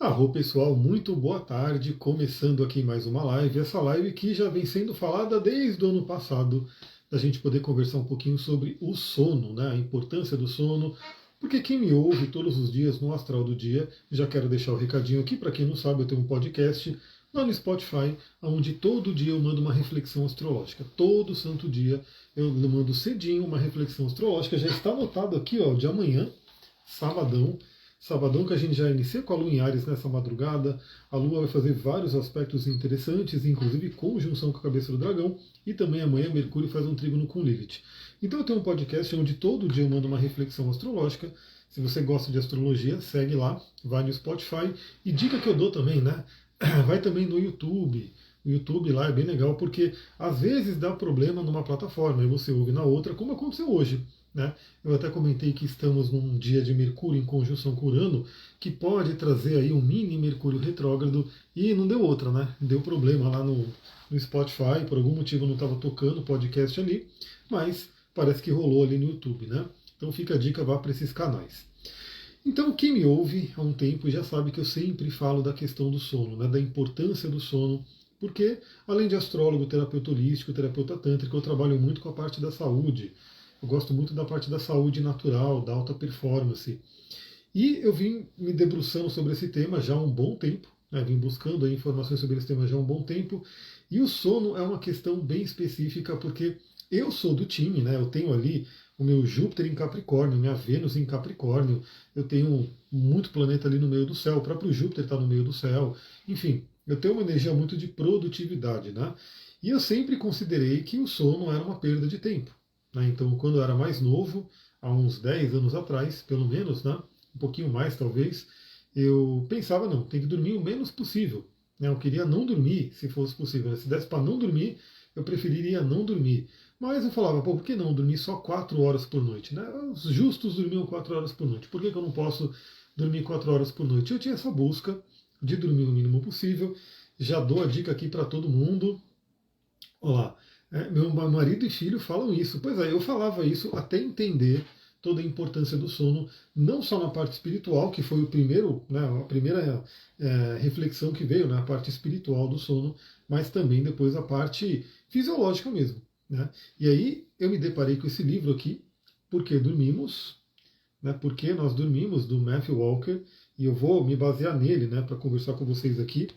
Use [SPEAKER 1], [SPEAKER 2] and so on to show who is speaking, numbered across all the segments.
[SPEAKER 1] Arro pessoal, muito boa tarde, começando aqui mais uma live, essa live que já vem sendo falada desde o ano passado, da gente poder conversar um pouquinho sobre o sono, né, a importância do sono, porque quem me ouve todos os dias no Astral do Dia, já quero deixar o recadinho aqui, para quem não sabe, eu tenho um podcast lá no Spotify, onde todo dia eu mando uma reflexão astrológica, todo santo dia eu mando cedinho uma reflexão astrológica, já está anotado aqui, ó, de amanhã, sabadão, Sabadão que a gente já inicia com a Lua em Áries nessa madrugada. A Lua vai fazer vários aspectos interessantes, inclusive conjunção com a cabeça do dragão. E também amanhã Mercúrio faz um trígono com Lilith. Então eu tenho um podcast onde todo dia eu mando uma reflexão astrológica. Se você gosta de astrologia, segue lá, vai no Spotify. E dica que eu dou também, né? Vai também no YouTube. O YouTube lá é bem legal porque às vezes dá problema numa plataforma e você ouve na outra, como aconteceu hoje. Né? Eu até comentei que estamos num dia de Mercúrio em conjunção com Urano, que pode trazer aí um mini Mercúrio retrógrado, e não deu outra, né? Deu problema lá no Spotify, por algum motivo não estava tocando o podcast ali, mas parece que rolou ali no YouTube, né? Então fica a dica, vá para esses canais. Então quem me ouve há um tempo já sabe que eu sempre falo da questão do sono, né? Da importância do sono, porque além de astrólogo, terapeuta holístico, terapeuta tântrico, eu trabalho muito com a parte da saúde. Eu gosto muito da parte da saúde natural, da alta performance. E eu vim me debruçando sobre esse tema já há um bom tempo, né? Vim buscando aí informações sobre esse tema já há um bom tempo. E o sono é uma questão bem específica, porque eu sou do time, né? Eu tenho ali o meu Júpiter em Capricórnio, minha Vênus em Capricórnio, eu tenho muito planeta ali no meio do céu, o próprio Júpiter está no meio do céu. Enfim, eu tenho uma energia muito de produtividade, né? E eu sempre considerei que o sono era uma perda de tempo. Né? Então, quando eu era mais novo, há uns 10 anos atrás, pelo menos, né? Um pouquinho mais talvez, eu pensava, não, tem que dormir o menos possível. Né? Eu queria não dormir, se fosse possível. Se desse para não dormir, eu preferiria não dormir. Mas eu falava, pô, por que não dormir só 4 horas por noite? Né? Os justos dormiam 4 horas por noite. Por que eu não posso dormir 4 horas por noite? Eu tinha essa busca de dormir o mínimo possível. Já dou a dica aqui para todo mundo. Olá, meu marido e filho falam isso. Pois é, eu falava isso até entender toda a importância do sono, não só na parte espiritual, que foi o primeiro, né, a primeira reflexão que veio, né, a parte espiritual do sono, mas também depois a parte fisiológica mesmo. Né? E aí eu me deparei com esse livro aqui, Porque Dormimos, né, Porque Nós Dormimos, do Matthew Walker, e eu vou me basear nele, né, para conversar com vocês aqui.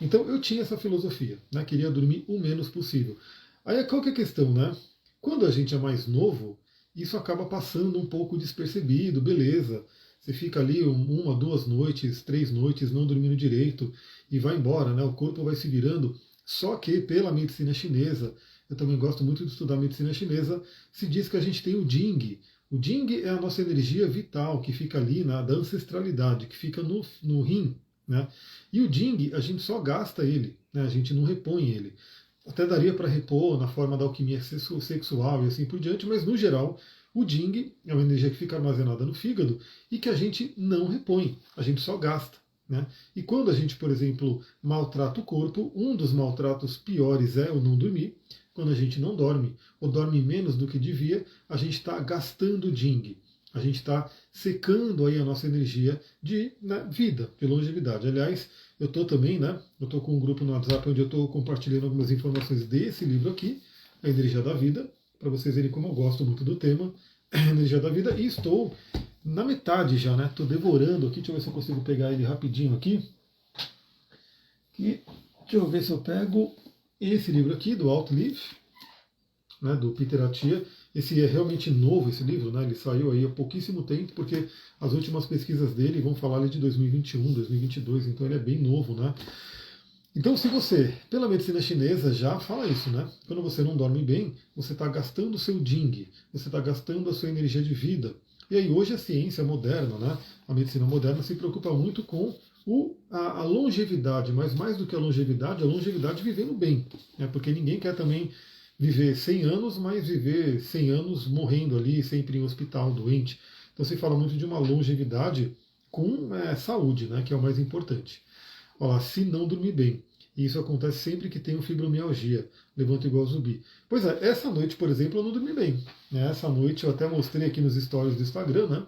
[SPEAKER 1] Então eu tinha essa filosofia, né, queria dormir o menos possível. Aí qual que é a questão, né? Quando a gente é mais novo, isso acaba passando um pouco despercebido, beleza. Você fica ali uma, 2 noites, 3 noites não dormindo direito e vai embora, né? O corpo vai se virando. Só que pela medicina chinesa, eu também gosto muito de estudar medicina chinesa, se diz que a gente tem o Jing. O Jing é a nossa energia vital que fica ali da ancestralidade, que fica no rim, né? E o Jing, a gente só gasta ele, né? A gente não repõe ele. Até daria para repor na forma da alquimia sexual e assim por diante, mas no geral o Jing é uma energia que fica armazenada no fígado e que a gente não repõe, a gente só gasta. Né? E quando a gente, por exemplo, maltrata o corpo, um dos maltratos piores é o não dormir. Quando a gente não dorme, ou dorme menos do que devia, a gente está gastando Jing. A gente está secando aí a nossa energia de vida, de longevidade. Aliás, eu estou também, né? Eu estou com um grupo no WhatsApp onde eu estou compartilhando algumas informações desse livro aqui, A Energia da Vida, para vocês verem como eu gosto muito do tema, A Energia da Vida, e estou na metade já, né? Estou devorando aqui, deixa eu ver se eu consigo pegar ele rapidinho aqui. Deixa eu ver se eu pego esse livro aqui, do Outlive, né, do Peter Attia. Esse é realmente novo, esse livro, né? Ele saiu aí há pouquíssimo tempo, porque as últimas pesquisas dele vão falar ali de 2021, 2022, então ele é bem novo, né? Então, se você, pela medicina chinesa, já fala isso, né? Quando você não dorme bem, você está gastando o seu Jing, você está gastando a sua energia de vida. E aí, hoje a ciência moderna, né? A medicina moderna se preocupa muito com a longevidade, mas mais do que a longevidade vivendo bem, né? Porque ninguém quer também viver 100 anos, mas viver 100 anos morrendo ali, sempre em hospital, doente. Então se fala muito de uma longevidade com saúde, né, que é o mais importante. Olha lá, se não dormir bem. E isso acontece sempre que tem fibromialgia, levanta igual zumbi. Pois é, essa noite, por exemplo, eu não dormi bem. Né? Essa noite eu até mostrei aqui nos stories do Instagram, né?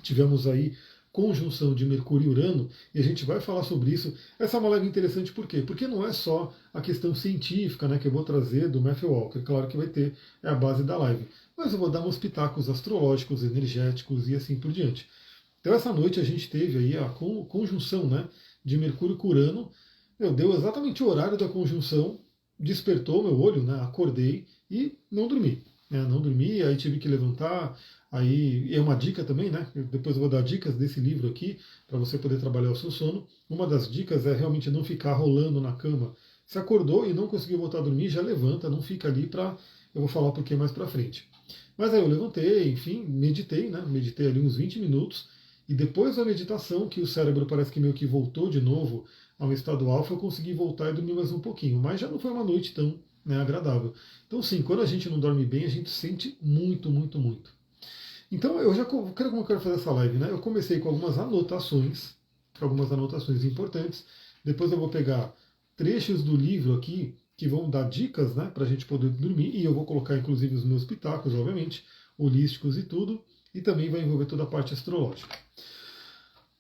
[SPEAKER 1] Tivemos aí conjunção de Mercúrio e Urano, e a gente vai falar sobre isso. Essa é uma live interessante por quê? Porque não é só a questão científica, né, que eu vou trazer do Matthew Walker, claro que vai ter, é a base da live, mas eu vou dar uns pitacos astrológicos, energéticos e assim por diante. Então essa noite a gente teve aí a conjunção, né, de Mercúrio com Urano. Deu exatamente o horário da conjunção, despertou meu olho, né, acordei e não dormi. Né, não dormi, aí tive que levantar. Aí é uma dica também, né? Depois eu vou dar dicas desse livro aqui para você poder trabalhar o seu sono. Uma das dicas é realmente não ficar rolando na cama. Se acordou e não conseguiu voltar a dormir, já levanta, não fica ali para. Eu vou falar um pouquinho mais para frente. Mas aí eu levantei, enfim, meditei, né? Meditei ali uns 20 minutos. E depois da meditação, que o cérebro parece que meio que voltou de novo ao estado alfa, eu consegui voltar e dormir mais um pouquinho. Mas já não foi uma noite tão, né, agradável. Então, sim, quando a gente não dorme bem, a gente sente muito, muito, muito. Então, eu já quero como eu quero fazer essa live, né? Eu comecei com algumas anotações importantes. Depois eu vou pegar trechos do livro aqui que vão dar dicas, né, para a gente poder dormir. E eu vou colocar, inclusive, os meus pitacos, obviamente, holísticos e tudo. E também vai envolver toda a parte astrológica.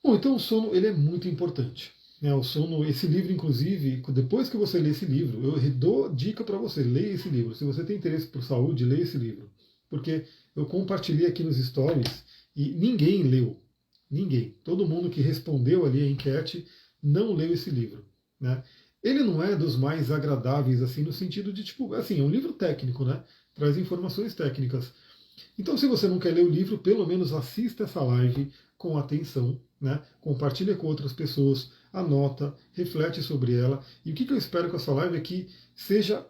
[SPEAKER 1] Bom, então o sono ele é muito importante. Né? O sono, esse livro, inclusive, depois que você lê esse livro, eu dou dica para você, leia esse livro. Se você tem interesse por saúde, leia esse livro. Porque eu compartilhei aqui nos stories e ninguém leu. Ninguém. Todo mundo que respondeu ali a enquete não leu esse livro. Né? Ele não é dos mais agradáveis, assim, no sentido de, tipo, assim, é um livro técnico, né? Traz informações técnicas. Então, se você não quer ler o livro, pelo menos assista essa live com atenção, né? Compartilha com outras pessoas, anota, reflete sobre ela. E o que eu espero com essa live é que seja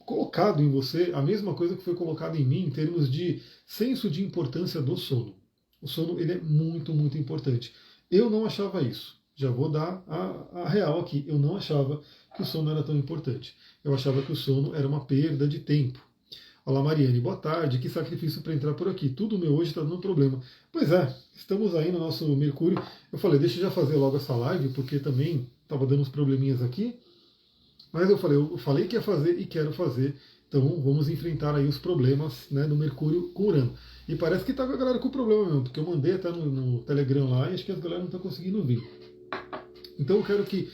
[SPEAKER 1] colocado em você a mesma coisa que foi colocado em mim em termos de senso de importância do sono. O sono ele é muito, muito importante. Eu não achava isso. Já vou dar a real aqui. Eu não achava que o sono era tão importante. Eu achava que o sono era uma perda de tempo. Olá, Mariane, boa tarde. Que sacrifício para entrar por aqui. Tudo meu hoje está dando problema. Pois é, estamos aí no nosso Mercúrio. Eu falei, deixa eu já fazer logo essa live, porque também estava dando uns probleminhas aqui. Mas eu falei que ia fazer e quero fazer. Então vamos enfrentar aí os problemas, né, do Mercúrio com Urano. E parece que está com a galera com problema mesmo, porque eu mandei até no Telegram lá e acho que a galera não está conseguindo vir. Então eu quero que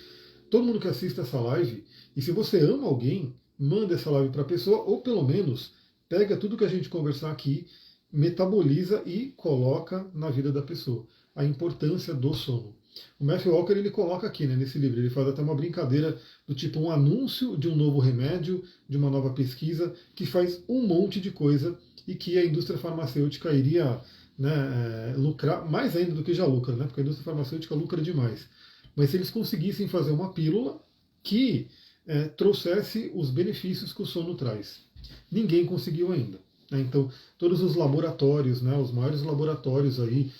[SPEAKER 1] todo mundo que assista essa live, e se você ama alguém, manda essa live para a pessoa, ou pelo menos pega tudo que a gente conversar aqui, metaboliza e coloca na vida da pessoa. A importância do sono. O Matthew Walker ele coloca aqui, né, nesse livro, ele faz até uma brincadeira do tipo um anúncio de um novo remédio, de uma nova pesquisa, que faz um monte de coisa e que a indústria farmacêutica iria, né, lucrar mais ainda do que já lucra, né, porque a indústria farmacêutica lucra demais. Mas se eles conseguissem fazer uma pílula que trouxesse os benefícios que o sono traz. Ninguém conseguiu ainda. Né? Então, todos os laboratórios, né, os maiores laboratórios aí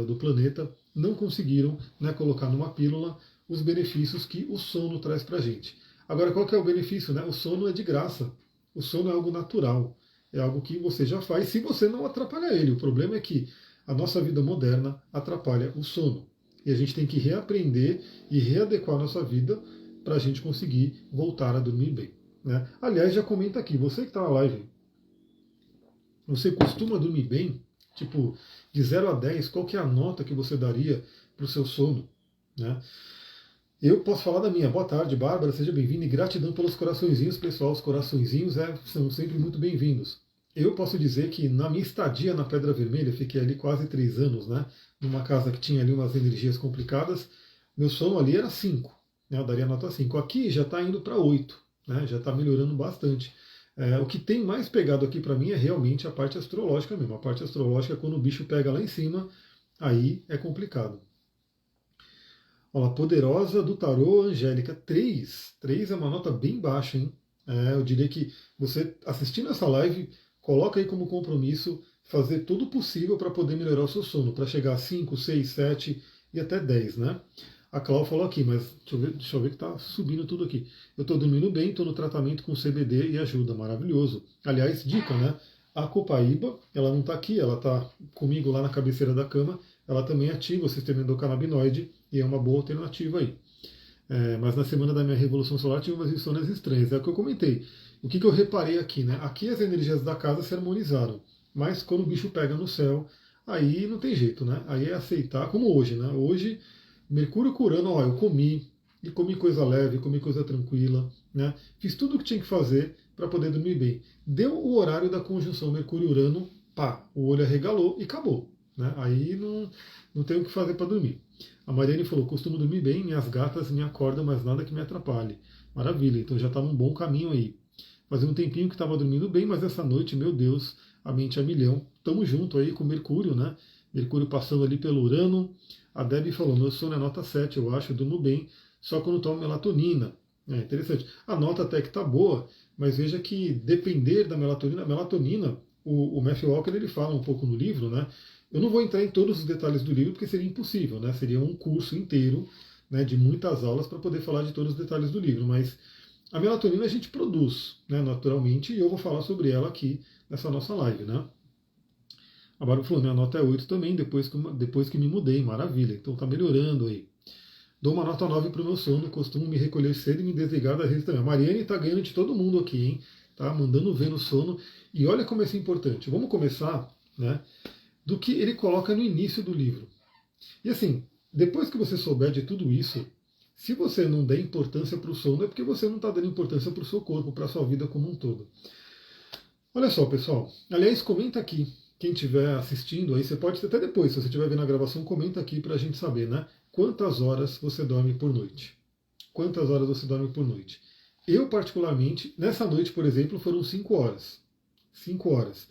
[SPEAKER 1] do planeta, não conseguiram, né, colocar numa pílula os benefícios que o sono traz para a gente. Agora, qual que é o benefício? Né? O sono é de graça. O sono é algo natural. É algo que você já faz se você não atrapalhar ele. O problema é que a nossa vida moderna atrapalha o sono. E a gente tem que reaprender e readequar a nossa vida para a gente conseguir voltar a dormir bem. Né? Aliás, já comenta aqui, você que está na live, você costuma dormir bem? Tipo, de 0 a 10, qual que é a nota que você daria para o seu sono? Né? Eu posso falar da minha. Boa tarde, Bárbara, seja bem-vinda e gratidão pelos coraçõezinhos, pessoal. Os coraçõezinhos são sempre muito bem-vindos. Eu posso dizer que na minha estadia na Pedra Vermelha, fiquei ali quase 3 anos, né? Numa casa que tinha ali umas energias complicadas, meu sono ali era 5, né? Eu daria nota 5. Aqui já está indo para 8, né? Já está melhorando bastante. O que tem mais pegado aqui para mim é realmente a parte astrológica mesmo. A parte astrológica, quando o bicho pega lá em cima, aí é complicado. Olha, poderosa do tarô, Angélica, 3. 3 é uma nota bem baixa, hein? Eu diria que você assistindo essa live, coloca aí como compromisso fazer tudo possível para poder melhorar o seu sono, para chegar a 5, 6, 7 e até 10, né? A Cláudia falou aqui, mas deixa eu ver que está subindo tudo aqui. Eu estou dormindo bem, estou no tratamento com CBD e ajuda, maravilhoso. Aliás, dica, né? A copaíba, ela não está aqui, ela está comigo lá na cabeceira da cama, ela também ativa o sistema endocannabinoide e é uma boa alternativa aí. Mas na semana da minha revolução solar tive umas insônias estranhas, é o que eu comentei. O que eu reparei aqui, né? Aqui as energias da casa se harmonizaram, mas quando o bicho pega no céu, aí não tem jeito, né? Aí é aceitar, como hoje, né? Hoje, Mercúrio com Urano, ó, eu comi, e comi coisa leve, comi coisa tranquila, né? Fiz tudo o que tinha que fazer para poder dormir bem. Deu o horário da conjunção Mercúrio-Urano, pá, o olho arregalou e acabou, né? Aí não tem o que fazer para dormir. A Mariane falou, costumo dormir bem, minhas gatas me acordam, mas nada que me atrapalhe. Maravilha, então já está num bom caminho aí. Fazia um tempinho que estava dormindo bem, mas essa noite, meu Deus, a mente a milhão. Tamo junto aí com Mercúrio, né? Mercúrio passando ali pelo Urano. A Debbie falou, meu sono é nota 7, eu acho, eu durmo bem, só quando tomo melatonina. É interessante. A nota até que tá boa, mas veja que depender da melatonina, o Matthew Walker ele fala um pouco no livro, né? Eu não vou entrar em todos os detalhes do livro porque seria impossível, né? Seria um curso inteiro, né, de muitas aulas para poder falar de todos os detalhes do livro, mas a melatonina a gente produz, né, naturalmente, e eu vou falar sobre ela aqui nessa nossa live, né? A Bárbara falou, minha nota é 8 também, depois que me mudei, maravilha, então tá melhorando aí. Dou uma nota 9 para o meu sono, costumo me recolher cedo e me desligar da rede também. A Mariane está ganhando de todo mundo aqui, hein? Tá mandando ver no sono. E olha como isso é importante. Vamos começar, né, do que ele coloca no início do livro. E assim, depois que você souber de tudo isso, se você não der importância para o sono, é porque você não está dando importância para o seu corpo, para a sua vida como um todo. Olha só, pessoal. Aliás, comenta aqui. Quem estiver assistindo aí, você pode até depois, se você estiver vendo a gravação, comenta aqui para a gente saber, né? Quantas horas você dorme por noite? Quantas horas você dorme por noite? Eu, particularmente, nessa noite, por exemplo, foram 5 horas. 5 horas.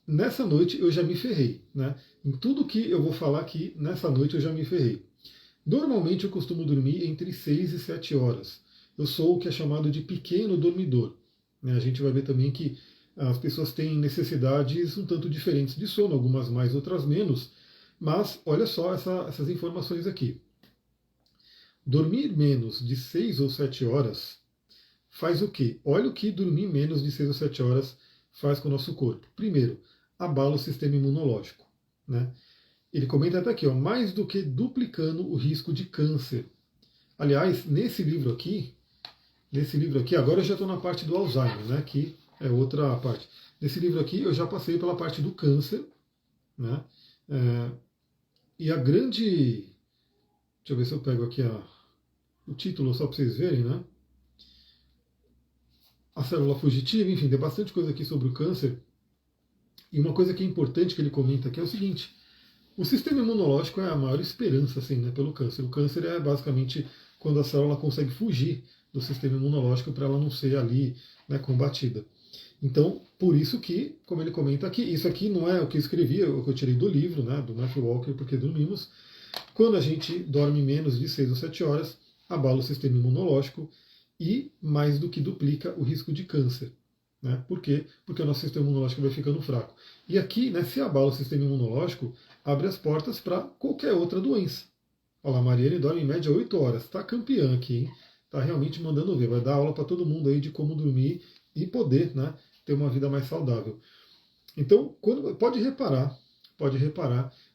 [SPEAKER 1] Nessa noite eu já me ferrei, né? Em tudo que eu vou falar aqui, nessa noite eu já me ferrei. Normalmente eu costumo dormir entre 6 e 7 horas. Eu sou o que é chamado de pequeno dormidor, né? A gente vai ver também que as pessoas têm necessidades um tanto diferentes de sono, algumas mais, outras menos. Mas olha só essas informações aqui. Dormir menos de 6 ou 7 horas faz o quê? Olha o que dormir menos de 6 ou 7 horas faz com o nosso corpo. Primeiro, abala o sistema imunológico, né? Ele comenta até aqui, ó, mais do que duplicando o risco de câncer. Aliás, nesse livro aqui, agora eu já estou na parte do Alzheimer, né? Que é outra parte. Nesse livro aqui eu já passei pela parte do câncer, né? E a grande. Deixa eu ver se eu pego aqui o título só para vocês verem, né? A célula fugitiva, enfim, tem bastante coisa aqui sobre o câncer. E uma coisa que é importante que ele comenta aqui é o seguinte: o sistema imunológico é a maior esperança, assim, né, pelo câncer. O câncer é basicamente quando a célula consegue fugir do sistema imunológico para ela não ser ali, né, combatida. Então, por isso que, como ele comenta aqui, isso aqui não é o que eu escrevi, é o que eu tirei do livro, né, do Matthew Walker, Porque Dormimos. Quando a gente dorme menos de 6 ou 7 horas, abala o sistema imunológico e mais do que duplica o risco de câncer. Né? Por quê? Porque o nosso sistema imunológico vai ficando fraco. E aqui, né, se abala o sistema imunológico, abre as portas para qualquer outra doença. Olha lá, a Mariane dorme em média 8 horas. Está campeã aqui, hein? Está realmente mandando ver. Vai dar aula para todo mundo aí de como dormir e poder, né, ter uma vida mais saudável. Então, pode reparar,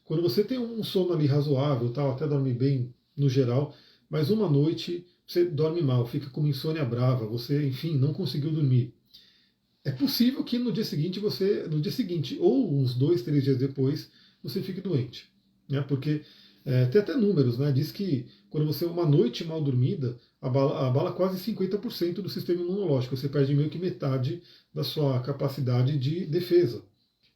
[SPEAKER 1] quando você tem um sono ali razoável, tal, até dorme bem no geral, mas uma noite você dorme mal, fica com uma insônia brava, você, enfim, não conseguiu dormir. É possível que no dia seguinte, ou uns 2, 3 dias depois, você fique doente. Né? Porque tem até números, né? Diz que quando você uma noite mal dormida, abala quase 50% do sistema imunológico. Você perde meio que metade da sua capacidade de defesa.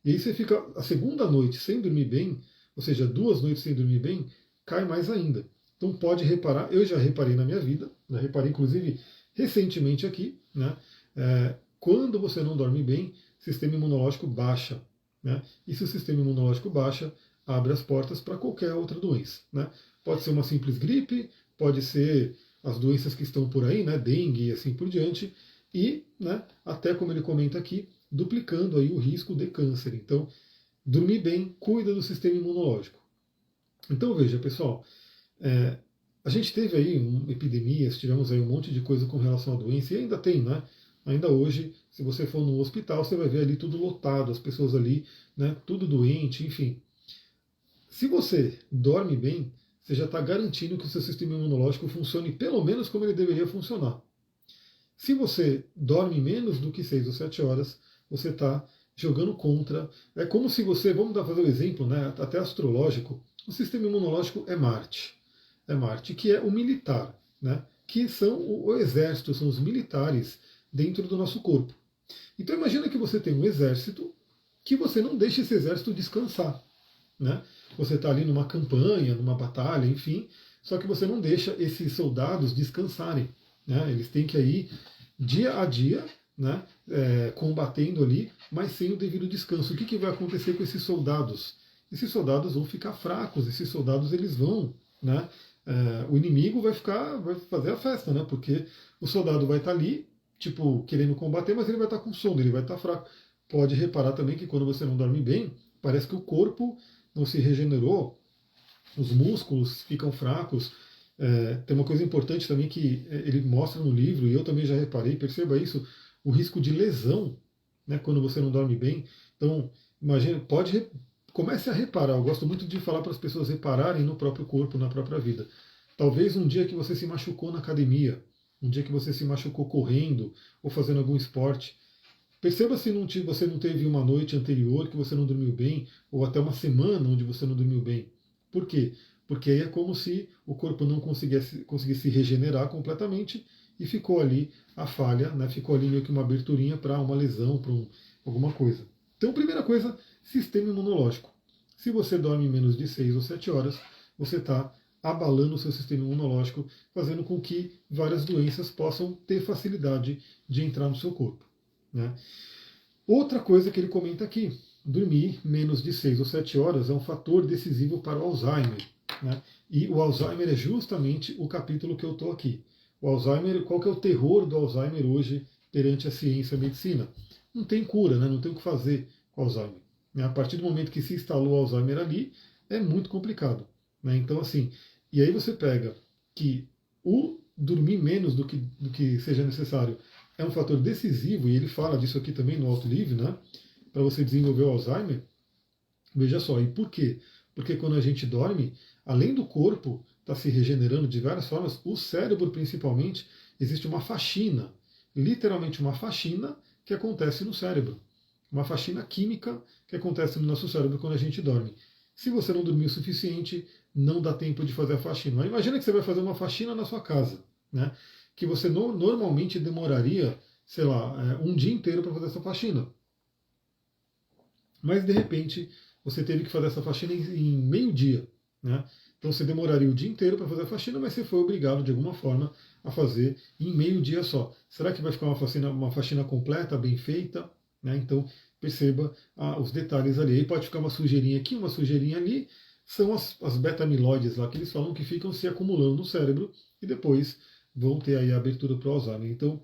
[SPEAKER 1] E aí você fica a segunda noite sem dormir bem, ou seja, 2 noites sem dormir bem, cai mais ainda. Então pode reparar, eu já reparei na minha vida, já reparei inclusive recentemente aqui, né? Quando você não dorme bem, o sistema imunológico baixa. Né? E se o sistema imunológico baixa, abre as portas para qualquer outra doença. Né? Pode ser uma simples gripe, pode ser as doenças que estão por aí, né? Dengue e assim por diante, e, né, até como ele comenta aqui, duplicando aí o risco de câncer. Então, dormir bem cuida do sistema imunológico. Então veja, pessoal, a gente teve aí epidemias, tivemos aí um monte de coisa com relação à doença, e ainda tem, né? Ainda hoje, se você for no hospital, você vai ver ali tudo lotado, as pessoas ali, né, tudo doente, enfim. Se você dorme bem, você já está garantindo que o seu sistema imunológico funcione pelo menos como ele deveria funcionar. Se você dorme menos do que 6 ou 7 horas, você está jogando contra. É como se você, fazer o exemplo, né, até astrológico, o sistema imunológico é Marte. É Marte, que é o militar, né, que são o exército, são os militares dentro do nosso corpo. Então imagina que você tem um exército que você não deixa esse exército descansar. Né? Você está ali numa campanha, numa batalha, enfim, só que você não deixa esses soldados descansarem. Né? Eles têm que ir dia a dia, né, combatendo ali, mas sem o devido descanso. O que vai acontecer com esses soldados? Esses soldados vão ficar fracos, esses soldados eles vão, né, o inimigo vai fazer a festa, né, porque o soldado vai estar ali, tipo, querendo combater, mas ele vai estar com sono, ele vai estar fraco. Pode reparar também que quando você não dorme bem, parece que o corpo não se regenerou, os músculos ficam fracos. Tem uma coisa importante também que ele mostra no livro, e eu também já reparei, perceba isso, o risco de lesão, né, quando você não dorme bem. Então, imagine, comece a reparar. Eu gosto muito de falar para as pessoas repararem no próprio corpo, na própria vida. Talvez um dia que você se machucou na academia, um dia que você se machucou correndo ou fazendo algum esporte, perceba se você não teve uma noite anterior que você não dormiu bem, ou até uma semana onde você não dormiu bem. Por quê? Porque aí é como se o corpo não conseguisse se regenerar completamente e ficou ali a falha, né? Ficou ali meio que uma aberturinha para uma lesão, para alguma coisa. Então, primeira coisa, sistema imunológico. Se você dorme menos de 6 ou 7 horas, você está abalando o seu sistema imunológico, fazendo com que várias doenças possam ter facilidade de entrar no seu corpo. Né? Outra coisa que ele comenta aqui, dormir menos de 6 ou 7 horas é um fator decisivo para o Alzheimer. Né? E o Alzheimer é justamente o capítulo que eu estou aqui. O Alzheimer, qual que é o terror do Alzheimer hoje perante a ciência e a medicina? Não tem cura, né? Não tem o que fazer com o Alzheimer. Né? A partir do momento que se instalou o Alzheimer ali, é muito complicado. Né? Então, assim, e aí você pega que o dormir menos do que seja necessário é um fator decisivo, e ele fala disso aqui também no Alto Livre, né? Para você desenvolver o Alzheimer. Veja só, e por quê? Porque quando a gente dorme, além do corpo estar se regenerando de várias formas, o cérebro principalmente, existe uma faxina, literalmente uma faxina que acontece no cérebro. Uma faxina química que acontece no nosso cérebro quando a gente dorme. Se você não dormir o suficiente, não dá tempo de fazer a faxina. Mas imagina que você vai fazer uma faxina na sua casa, né? Que você normalmente demoraria, sei lá, um dia inteiro para fazer essa faxina. Mas de repente você teve que fazer essa faxina em meio-dia, né? Então você demoraria o dia inteiro para fazer a faxina, mas você foi obrigado de alguma forma a fazer em meio-dia só. Será que vai ficar uma faxina completa, bem feita? Né? Então perceba os detalhes ali. Aí pode ficar uma sujeirinha aqui, uma sujeirinha ali. São as beta-amiloides lá que eles falam que ficam se acumulando no cérebro e depois vão ter aí a abertura para o Alzheimer. Então,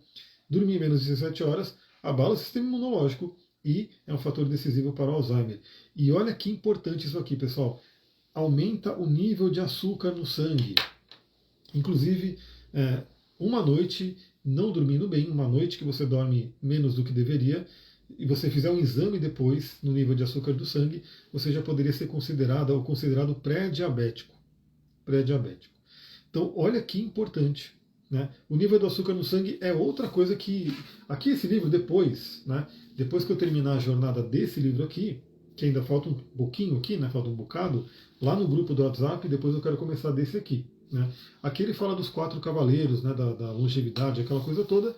[SPEAKER 1] dormir menos de 17 horas abala o sistema imunológico e é um fator decisivo para o Alzheimer. E olha que importante isso aqui, pessoal. Aumenta o nível de açúcar no sangue. Inclusive, uma noite não dormindo bem, uma noite que você dorme menos do que deveria, e você fizer um exame depois no nível de açúcar do sangue, você já poderia ser considerado pré-diabético. Pré-diabético. Então, olha que importante. Né? O nível do açúcar no sangue é outra coisa que. Aqui, esse livro, depois que eu terminar a jornada desse livro aqui, que ainda falta um pouquinho aqui, né? Falta um bocado, lá no grupo do WhatsApp, depois eu quero começar desse aqui. Né? Aqui ele fala dos 4 cavaleiros, né? Da longevidade, aquela coisa toda.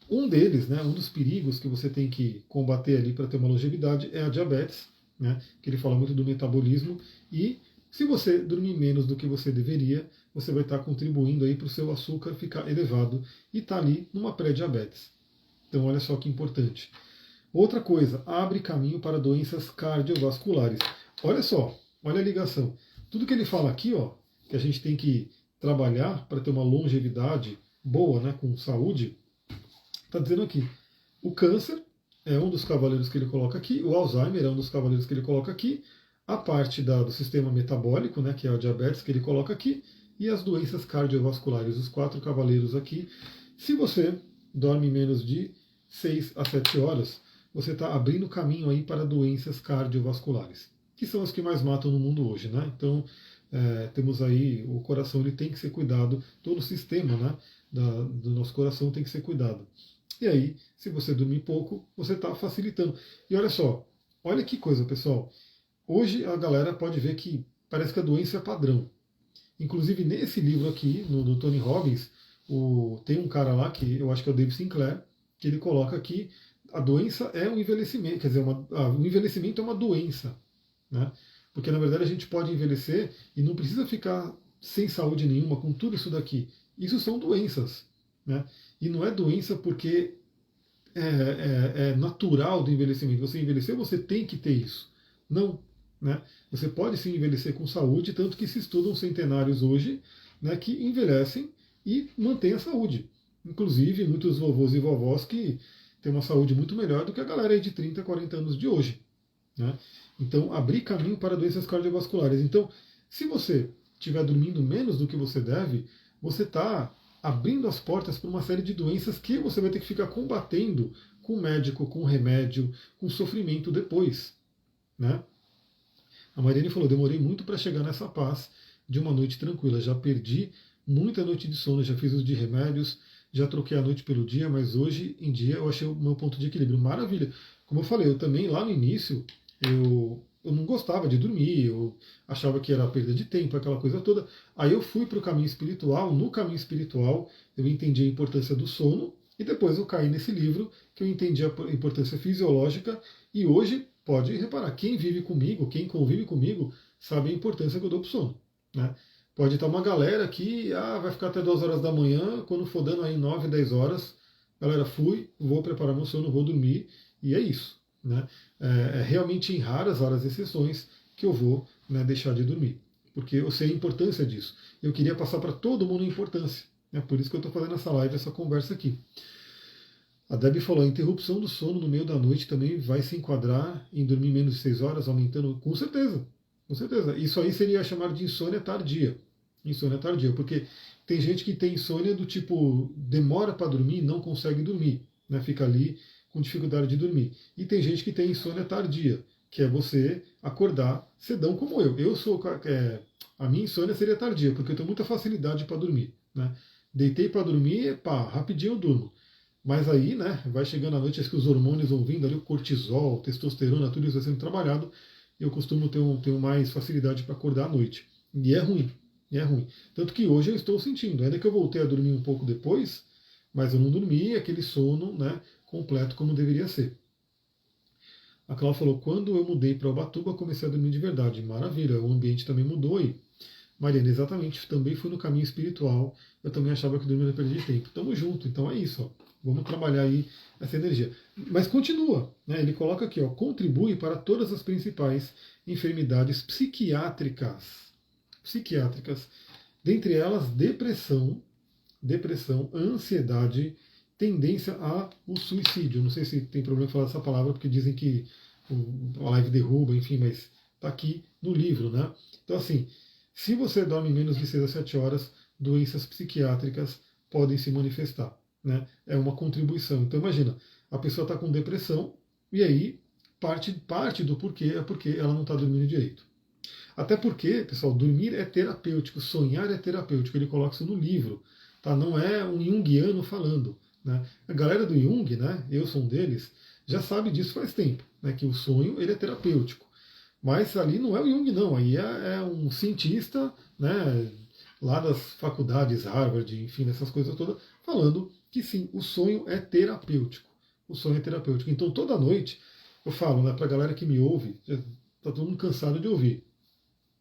[SPEAKER 1] Um deles, né? Um dos perigos que você tem que combater ali para ter uma longevidade é a diabetes, né? Que ele fala muito do metabolismo. E se você dormir menos do que você deveria, você vai estar contribuindo aí para o seu açúcar ficar elevado e está ali numa pré-diabetes. Então olha só que importante. Outra coisa, abre caminho para doenças cardiovasculares. Olha só, olha a ligação. Tudo que ele fala aqui, ó, que a gente tem que trabalhar para ter uma longevidade boa, né, com saúde, está dizendo aqui. O câncer é um dos cavaleiros que ele coloca aqui, o Alzheimer é um dos cavaleiros que ele coloca aqui, a parte do sistema metabólico, né, que é a diabetes, que ele coloca aqui, e as doenças cardiovasculares, os 4 cavaleiros aqui. Se você dorme menos de 6 a 7 horas, você está abrindo caminho aí para doenças cardiovasculares, que são as que mais matam no mundo hoje, né? Então, temos aí, o coração ele tem que ser cuidado, todo o sistema, né, do nosso coração tem que ser cuidado. E aí, se você dormir pouco, você está facilitando. E olha só, olha que coisa, pessoal. Hoje a galera pode ver que parece que a doença é padrão. Inclusive nesse livro aqui, no Tony Robbins, tem um cara lá, que eu acho que é o Dave Sinclair, que ele coloca que a doença é um envelhecimento, quer dizer, o envelhecimento é uma doença, né? Porque na verdade a gente pode envelhecer e não precisa ficar sem saúde nenhuma com tudo isso daqui. Isso são doenças, né? E não é doença porque é natural do envelhecimento. Você envelheceu, você tem que ter isso. Não, né? Você pode sim envelhecer com saúde, tanto que se estudam centenários hoje, né, que envelhecem e mantêm a saúde. Inclusive, muitos vovôs e vovós que têm uma saúde muito melhor do que a galera aí de 30, 40 anos de hoje. Né? Então, abrir caminho para doenças cardiovasculares. Então, se você estiver dormindo menos do que você deve, você está abrindo as portas para uma série de doenças que você vai ter que ficar combatendo com médico, com remédio, com sofrimento depois. Né? A Mariane falou, demorei muito para chegar nessa paz de uma noite tranquila. Já perdi muita noite de sono, já fiz uso de remédios, já troquei a noite pelo dia, mas hoje em dia eu achei o meu ponto de equilíbrio. Maravilha. Como eu falei, eu também lá no início, eu não gostava de dormir, eu achava que era perda de tempo, aquela coisa toda. Aí eu fui para o caminho espiritual, no caminho espiritual eu entendi a importância do sono, e depois eu caí nesse livro, que eu entendi a importância fisiológica, e hoje, pode reparar, quem vive comigo, quem convive comigo, sabe a importância que eu dou para o sono. Né? Pode estar uma galera que vai ficar até 2 horas da manhã, quando for dando aí 9, 10 horas, galera, fui, vou preparar meu sono, vou dormir, e é isso. Né? É realmente em raras exceções que eu vou, né, deixar de dormir, porque eu sei a importância disso. Eu queria passar para todo mundo a importância. É por isso que eu estou fazendo essa live, essa conversa aqui. A Debbie falou, a interrupção do sono no meio da noite também vai se enquadrar em dormir menos de 6 horas, aumentando. Com certeza, com certeza. Isso aí seria chamar de insônia tardia. Insônia tardia, porque tem gente que tem insônia do tipo, demora para dormir, não consegue dormir, né? Fica ali com dificuldade de dormir. E tem gente que tem insônia tardia, que é você acordar cedão como eu. A minha insônia seria tardia, porque eu tenho muita facilidade para dormir, né? Deitei para dormir, pá, rapidinho eu durmo. Mas aí, né, vai chegando a noite, acho que os hormônios vão vindo ali, o cortisol, testosterona, tudo isso vai sendo trabalhado, e eu costumo ter mais facilidade para acordar à noite. E é ruim, é ruim. Tanto que hoje eu estou sentindo, ainda que eu voltei a dormir um pouco depois, mas eu não dormi aquele sono, né, completo como deveria ser. A Cláudia falou, quando eu mudei para Ubatuba, comecei a dormir de verdade. Maravilha, o ambiente também mudou aí. Mariana, exatamente, também fui no caminho espiritual, eu também achava que dormir era perda de tempo. Tamo junto, então é isso, ó. Vamos trabalhar aí essa energia. Mas continua, né? Ele coloca aqui, ó, contribui para todas as principais enfermidades psiquiátricas. Psiquiátricas. Dentre elas, depressão, ansiedade, tendência ao suicídio. Não sei se tem problema falar essa palavra, porque dizem que a live derruba, enfim, mas está aqui no livro, né? Então, assim, se você dorme menos de 6 a 7 horas, doenças psiquiátricas podem se manifestar. Né? É uma contribuição. Então, imagina, a pessoa está com depressão e aí parte do porquê é porque ela não está dormindo direito. Até porque, pessoal, dormir é terapêutico, sonhar é terapêutico. Ele coloca isso no livro. Tá? Não é um junguiano falando. Né? A galera do Jung, né, eu sou um deles, já sabe disso faz tempo, né, que o sonho ele é terapêutico. Mas ali não é o Jung, não. Aí é um cientista, né, lá das faculdades Harvard, enfim, dessas coisas todas, falando que sim, o sonho é terapêutico. O sonho é terapêutico. Então toda noite eu falo, né, para a galera que me ouve, já está todo mundo cansado de ouvir.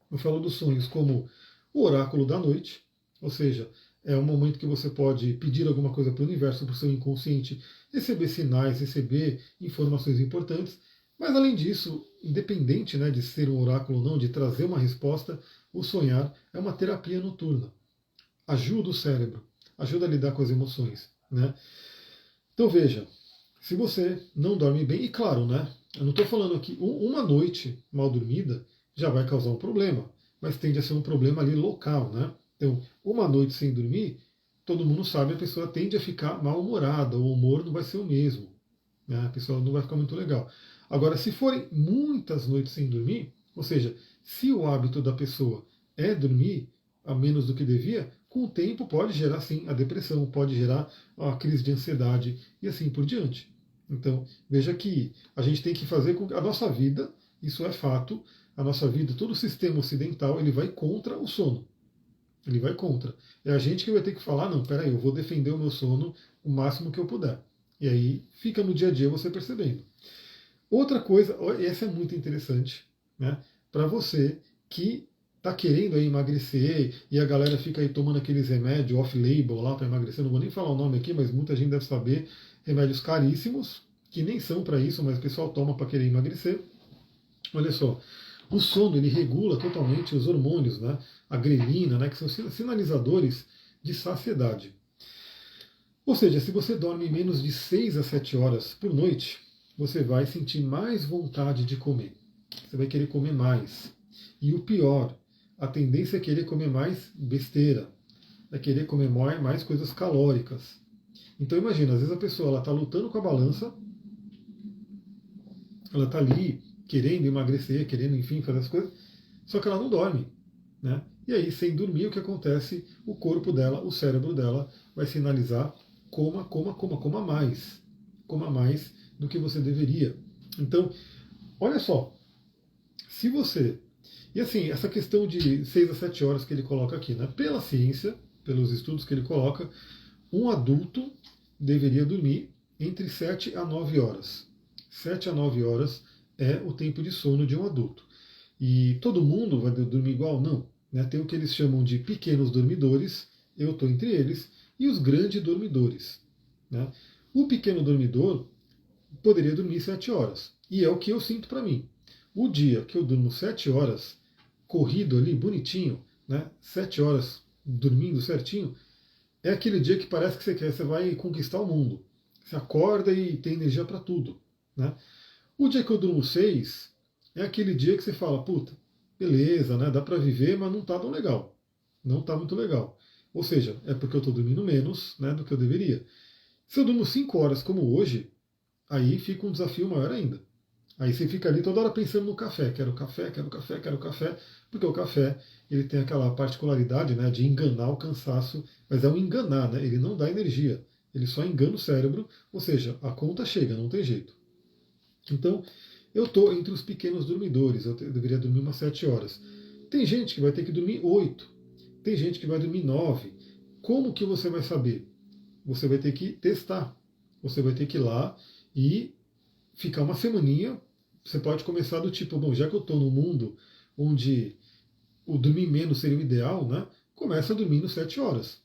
[SPEAKER 1] Eu falo dos sonhos como o oráculo da noite, ou seja, é um momento que você pode pedir alguma coisa para o universo, para o seu inconsciente, receber sinais, receber informações importantes. Mas além disso, independente, né, de ser um oráculo ou não, de trazer uma resposta, o sonhar é uma terapia noturna. Ajuda o cérebro, ajuda a lidar com as emoções. Né? Então veja, se você não dorme bem, e claro, né, eu não estou falando aqui, uma noite mal dormida já vai causar um problema, mas tende a ser um problema ali local. Né? Então, uma noite sem dormir, todo mundo sabe, a pessoa tende a ficar mal-humorada, o humor não vai ser o mesmo. Né? A pessoa não vai ficar muito legal. Agora, se forem muitas noites sem dormir, ou seja, se o hábito da pessoa é dormir, a menos do que devia, com o tempo pode gerar sim a depressão, pode gerar a crise de ansiedade e assim por diante. Então, veja que a gente tem que fazer com que a nossa vida, isso é fato, a nossa vida, todo o sistema ocidental, ele vai contra o sono. Ele vai contra. É a gente que vai ter que falar, não, peraí, eu vou defender o meu sono o máximo que eu puder. E aí fica no dia a dia você percebendo. Outra coisa, essa é muito interessante, né? Para você que está querendo aí emagrecer e a galera fica aí tomando aqueles remédios off-label lá para emagrecer, não vou nem falar o nome aqui, mas muita gente deve saber, remédios caríssimos, que nem são para isso, mas o pessoal toma para querer emagrecer. Olha só, o sono ele regula totalmente os hormônios, né? A grelina, né? Que são sinalizadores de saciedade. Ou seja, se você dorme menos de 6 a 7 horas por noite, você vai sentir mais vontade de comer. Você vai querer comer mais. E o pior, a tendência é querer comer mais besteira, é querer comer mais coisas calóricas. Então imagina, às vezes a pessoa está lutando com a balança, ela está ali querendo emagrecer, querendo, enfim, fazer as coisas, só que ela não dorme. Né? E aí, sem dormir, o que acontece? O corpo dela, o cérebro dela, vai sinalizar coma mais. Coma mais do que você deveria. Então, olha só, se você... E assim, essa questão de 6 a 7 horas que ele coloca aqui, né? Pela ciência, pelos estudos que ele coloca, um adulto deveria dormir entre 7 a 9 horas. 7 a 9 horas é o tempo de sono de um adulto. E todo mundo vai dormir igual? Não. Né? Tem o que eles chamam de pequenos dormidores, eu estou entre eles, e os grandes dormidores. Né? O pequeno dormidor poderia dormir 7 horas. E é o que eu sinto para mim. O dia que eu durmo 7 horas, corrido ali, bonitinho, né? 7 horas dormindo certinho, é aquele dia que parece que você vai conquistar o mundo. Você acorda e tem energia para tudo. Né? O dia que eu durmo 6 é aquele dia que você fala, puta, beleza, né? Dá para viver, mas não tá tão legal. Não tá muito legal. Ou seja, é porque eu estou dormindo menos, né, do que eu deveria. Se eu durmo 5 horas como hoje, aí fica um desafio maior ainda. Aí você fica ali toda hora pensando no café, quero café, quero café, quero café, porque o café ele tem aquela particularidade, né, de enganar o cansaço, mas é um enganar, né, ele não dá energia, ele só engana o cérebro, ou seja, a conta chega, não tem jeito. Então, eu estou entre os pequenos dormidores, eu deveria dormir umas 7 horas. Tem gente que vai ter que dormir 8, tem gente que vai dormir 9. Como que você vai saber? Você vai ter que testar, você vai ter que ir lá e ficar uma semaninha. Você pode começar do tipo, bom, já que eu estou num mundo onde o dormir menos seria o ideal, né? Começa dormindo 7 horas.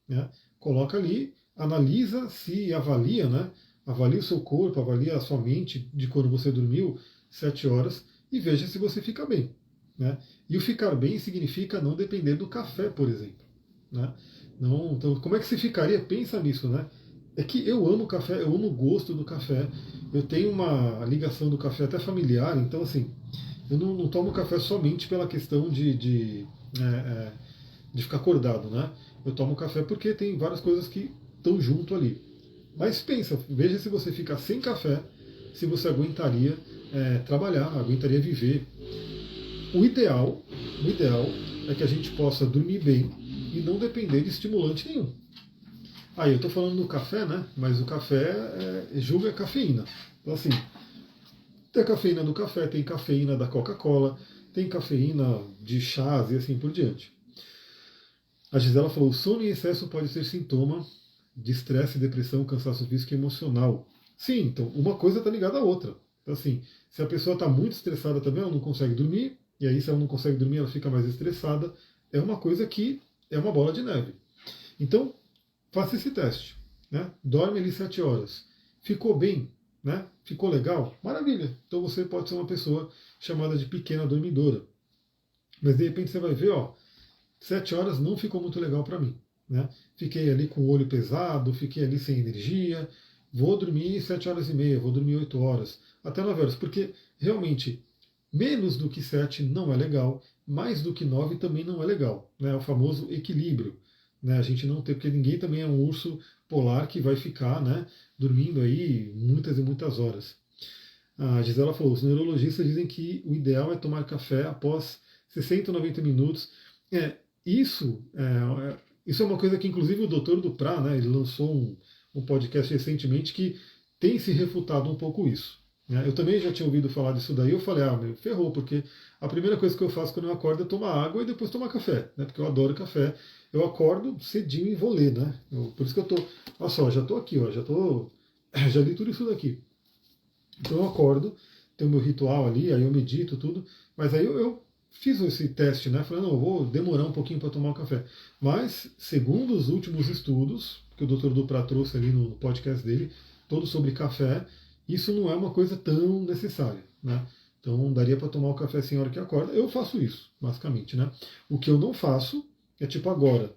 [SPEAKER 1] Né? Coloca ali, analisa, se avalia, né? Avalie o seu corpo, avalie a sua mente de quando você dormiu 7 horas e veja se você fica bem. Né? E o ficar bem significa não depender do café, por exemplo. Né? Não, então, como é que você ficaria? Pensa nisso, né? É que eu amo café, eu amo o gosto do café. Eu tenho uma ligação do café até familiar, então assim, eu não tomo café somente pela questão de ficar acordado, né? Eu tomo café porque tem várias coisas que estão junto ali. Mas pensa, veja se você ficar sem café, se você aguentaria trabalhar, aguentaria viver. O ideal é que a gente possa dormir bem e não depender de estimulante nenhum. Aí eu estou falando do café, né? Mas o café julga a cafeína. Então assim, tem a cafeína do café, tem cafeína da Coca-Cola, tem cafeína de chás e assim por diante. A Gisela falou, o sono em excesso pode ser sintoma de estresse, depressão, cansaço físico e emocional. Sim, então uma coisa está ligada à outra. Então assim, se a pessoa está muito estressada também, ela não consegue dormir, e aí se ela não consegue dormir, ela fica mais estressada. É uma coisa que é uma bola de neve. Então, faça esse teste. Né? Dorme ali 7 horas. Ficou bem? Né? Ficou legal? Maravilha. Então você pode ser uma pessoa chamada de pequena dormidora. Mas de repente você vai ver, 7 horas não ficou muito legal para mim. Né? Fiquei ali com o olho pesado, fiquei ali sem energia. Vou dormir 7 horas e meia, vou dormir 8 horas, até 9 horas, porque realmente menos do que 7 não é legal, mais do que 9 também não é legal. Né? É o famoso equilíbrio. Né? A gente não tem, porque ninguém também é um urso polar que vai ficar, né, dormindo aí muitas e muitas horas. A Gisela falou, os neurologistas dizem que o ideal é tomar café após 60 ou 90 minutos. isso é uma coisa que, inclusive, o Dr. Duprat, né, ele lançou um podcast recentemente que tem se refutado um pouco isso. Né? Eu também já tinha ouvido falar disso daí, eu falei, meu, ferrou, porque a primeira coisa que eu faço quando eu acordo é tomar água e depois tomar café, né? Porque eu adoro café. Eu acordo cedinho e vou ler, né? Por isso que eu tô. Olha só, já tô aqui, ó, já li tudo isso daqui. Então eu acordo, tenho meu ritual ali, aí eu medito tudo, mas aí eu fiz esse teste, né? Falei, não, eu vou demorar um pouquinho para tomar o café. Mas, segundo os últimos estudos, que o Dr. Duprat trouxe ali no podcast dele, todo sobre café, isso não é uma coisa tão necessária, né? Então daria para tomar o café sem hora que acorda. Eu faço isso, basicamente, né? O que eu não faço é tipo agora.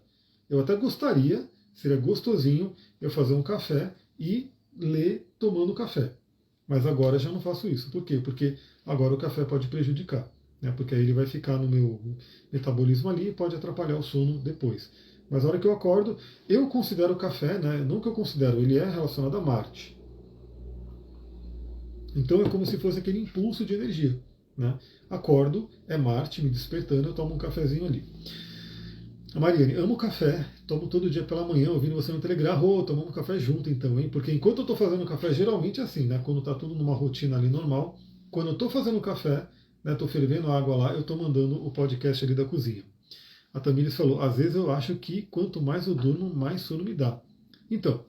[SPEAKER 1] Eu até gostaria, seria gostosinho eu fazer um café e ler tomando café. Mas agora já não faço isso. Por quê? Porque agora o café pode prejudicar. Né? Porque aí ele vai ficar no meu metabolismo ali e pode atrapalhar o sono depois. Mas a hora que eu acordo, eu considero o café, né? Não que eu considero, ele é relacionado a Marte. Então é como se fosse aquele impulso de energia. Né? Acordo, é Marte me despertando, eu tomo um cafezinho ali. A Mariane, amo café, tomo todo dia pela manhã, ouvindo você no Telegram, tomamos café junto então, hein? Porque enquanto eu estou fazendo café, geralmente é assim, né? Quando está tudo numa rotina ali normal, quando eu estou fazendo café, né, estou fervendo água lá, eu estou mandando o podcast ali da cozinha. A Tamires falou, às vezes eu acho que quanto mais eu durmo, mais sono me dá. Então,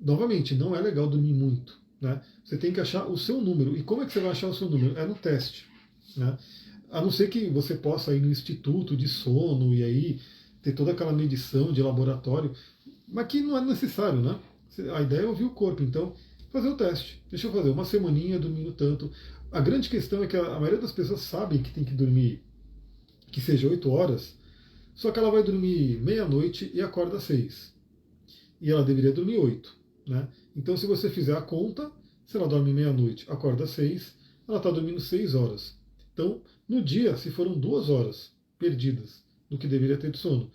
[SPEAKER 1] novamente, não é legal dormir muito, né? Você tem que achar o seu número. E como é que você vai achar o seu número? É no teste, né? A não ser que você possa ir no instituto de sono e aí ter toda aquela medição de laboratório, mas que não é necessário, né? A ideia é ouvir o corpo, então fazer o teste. Deixa eu fazer uma semaninha dormindo tanto. A grande questão é que a maioria das pessoas sabe que tem que dormir, que seja 8 horas, só que ela vai dormir meia-noite e acorda às 6. E ela deveria dormir 8. Né? Então, se você fizer a conta, se ela dorme meia-noite, acorda às 6, ela está dormindo 6 horas. Então, no dia, se foram 2 horas perdidas do que deveria ter de sono,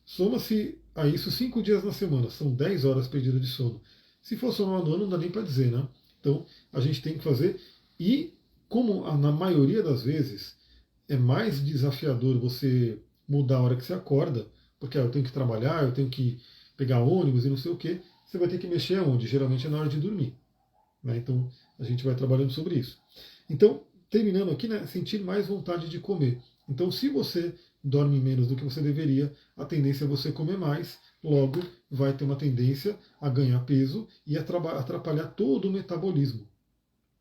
[SPEAKER 1] soma-se a isso 5 dias na semana, são 10 horas perdidas de sono. Se for somar no ano, não dá nem para dizer, né? Então, a gente tem que fazer. E, como na maioria das vezes é mais desafiador você mudar a hora que você acorda, porque eu tenho que trabalhar, eu tenho que pegar ônibus e não sei o quê, você vai ter que mexer aonde? Geralmente é na hora de dormir. Né? Então, a gente vai trabalhando sobre isso. Então, terminando aqui, né, sentir mais vontade de comer. Então, se você dorme menos do que você deveria, a tendência é você comer mais, logo vai ter uma tendência a ganhar peso e atrapalhar todo o metabolismo.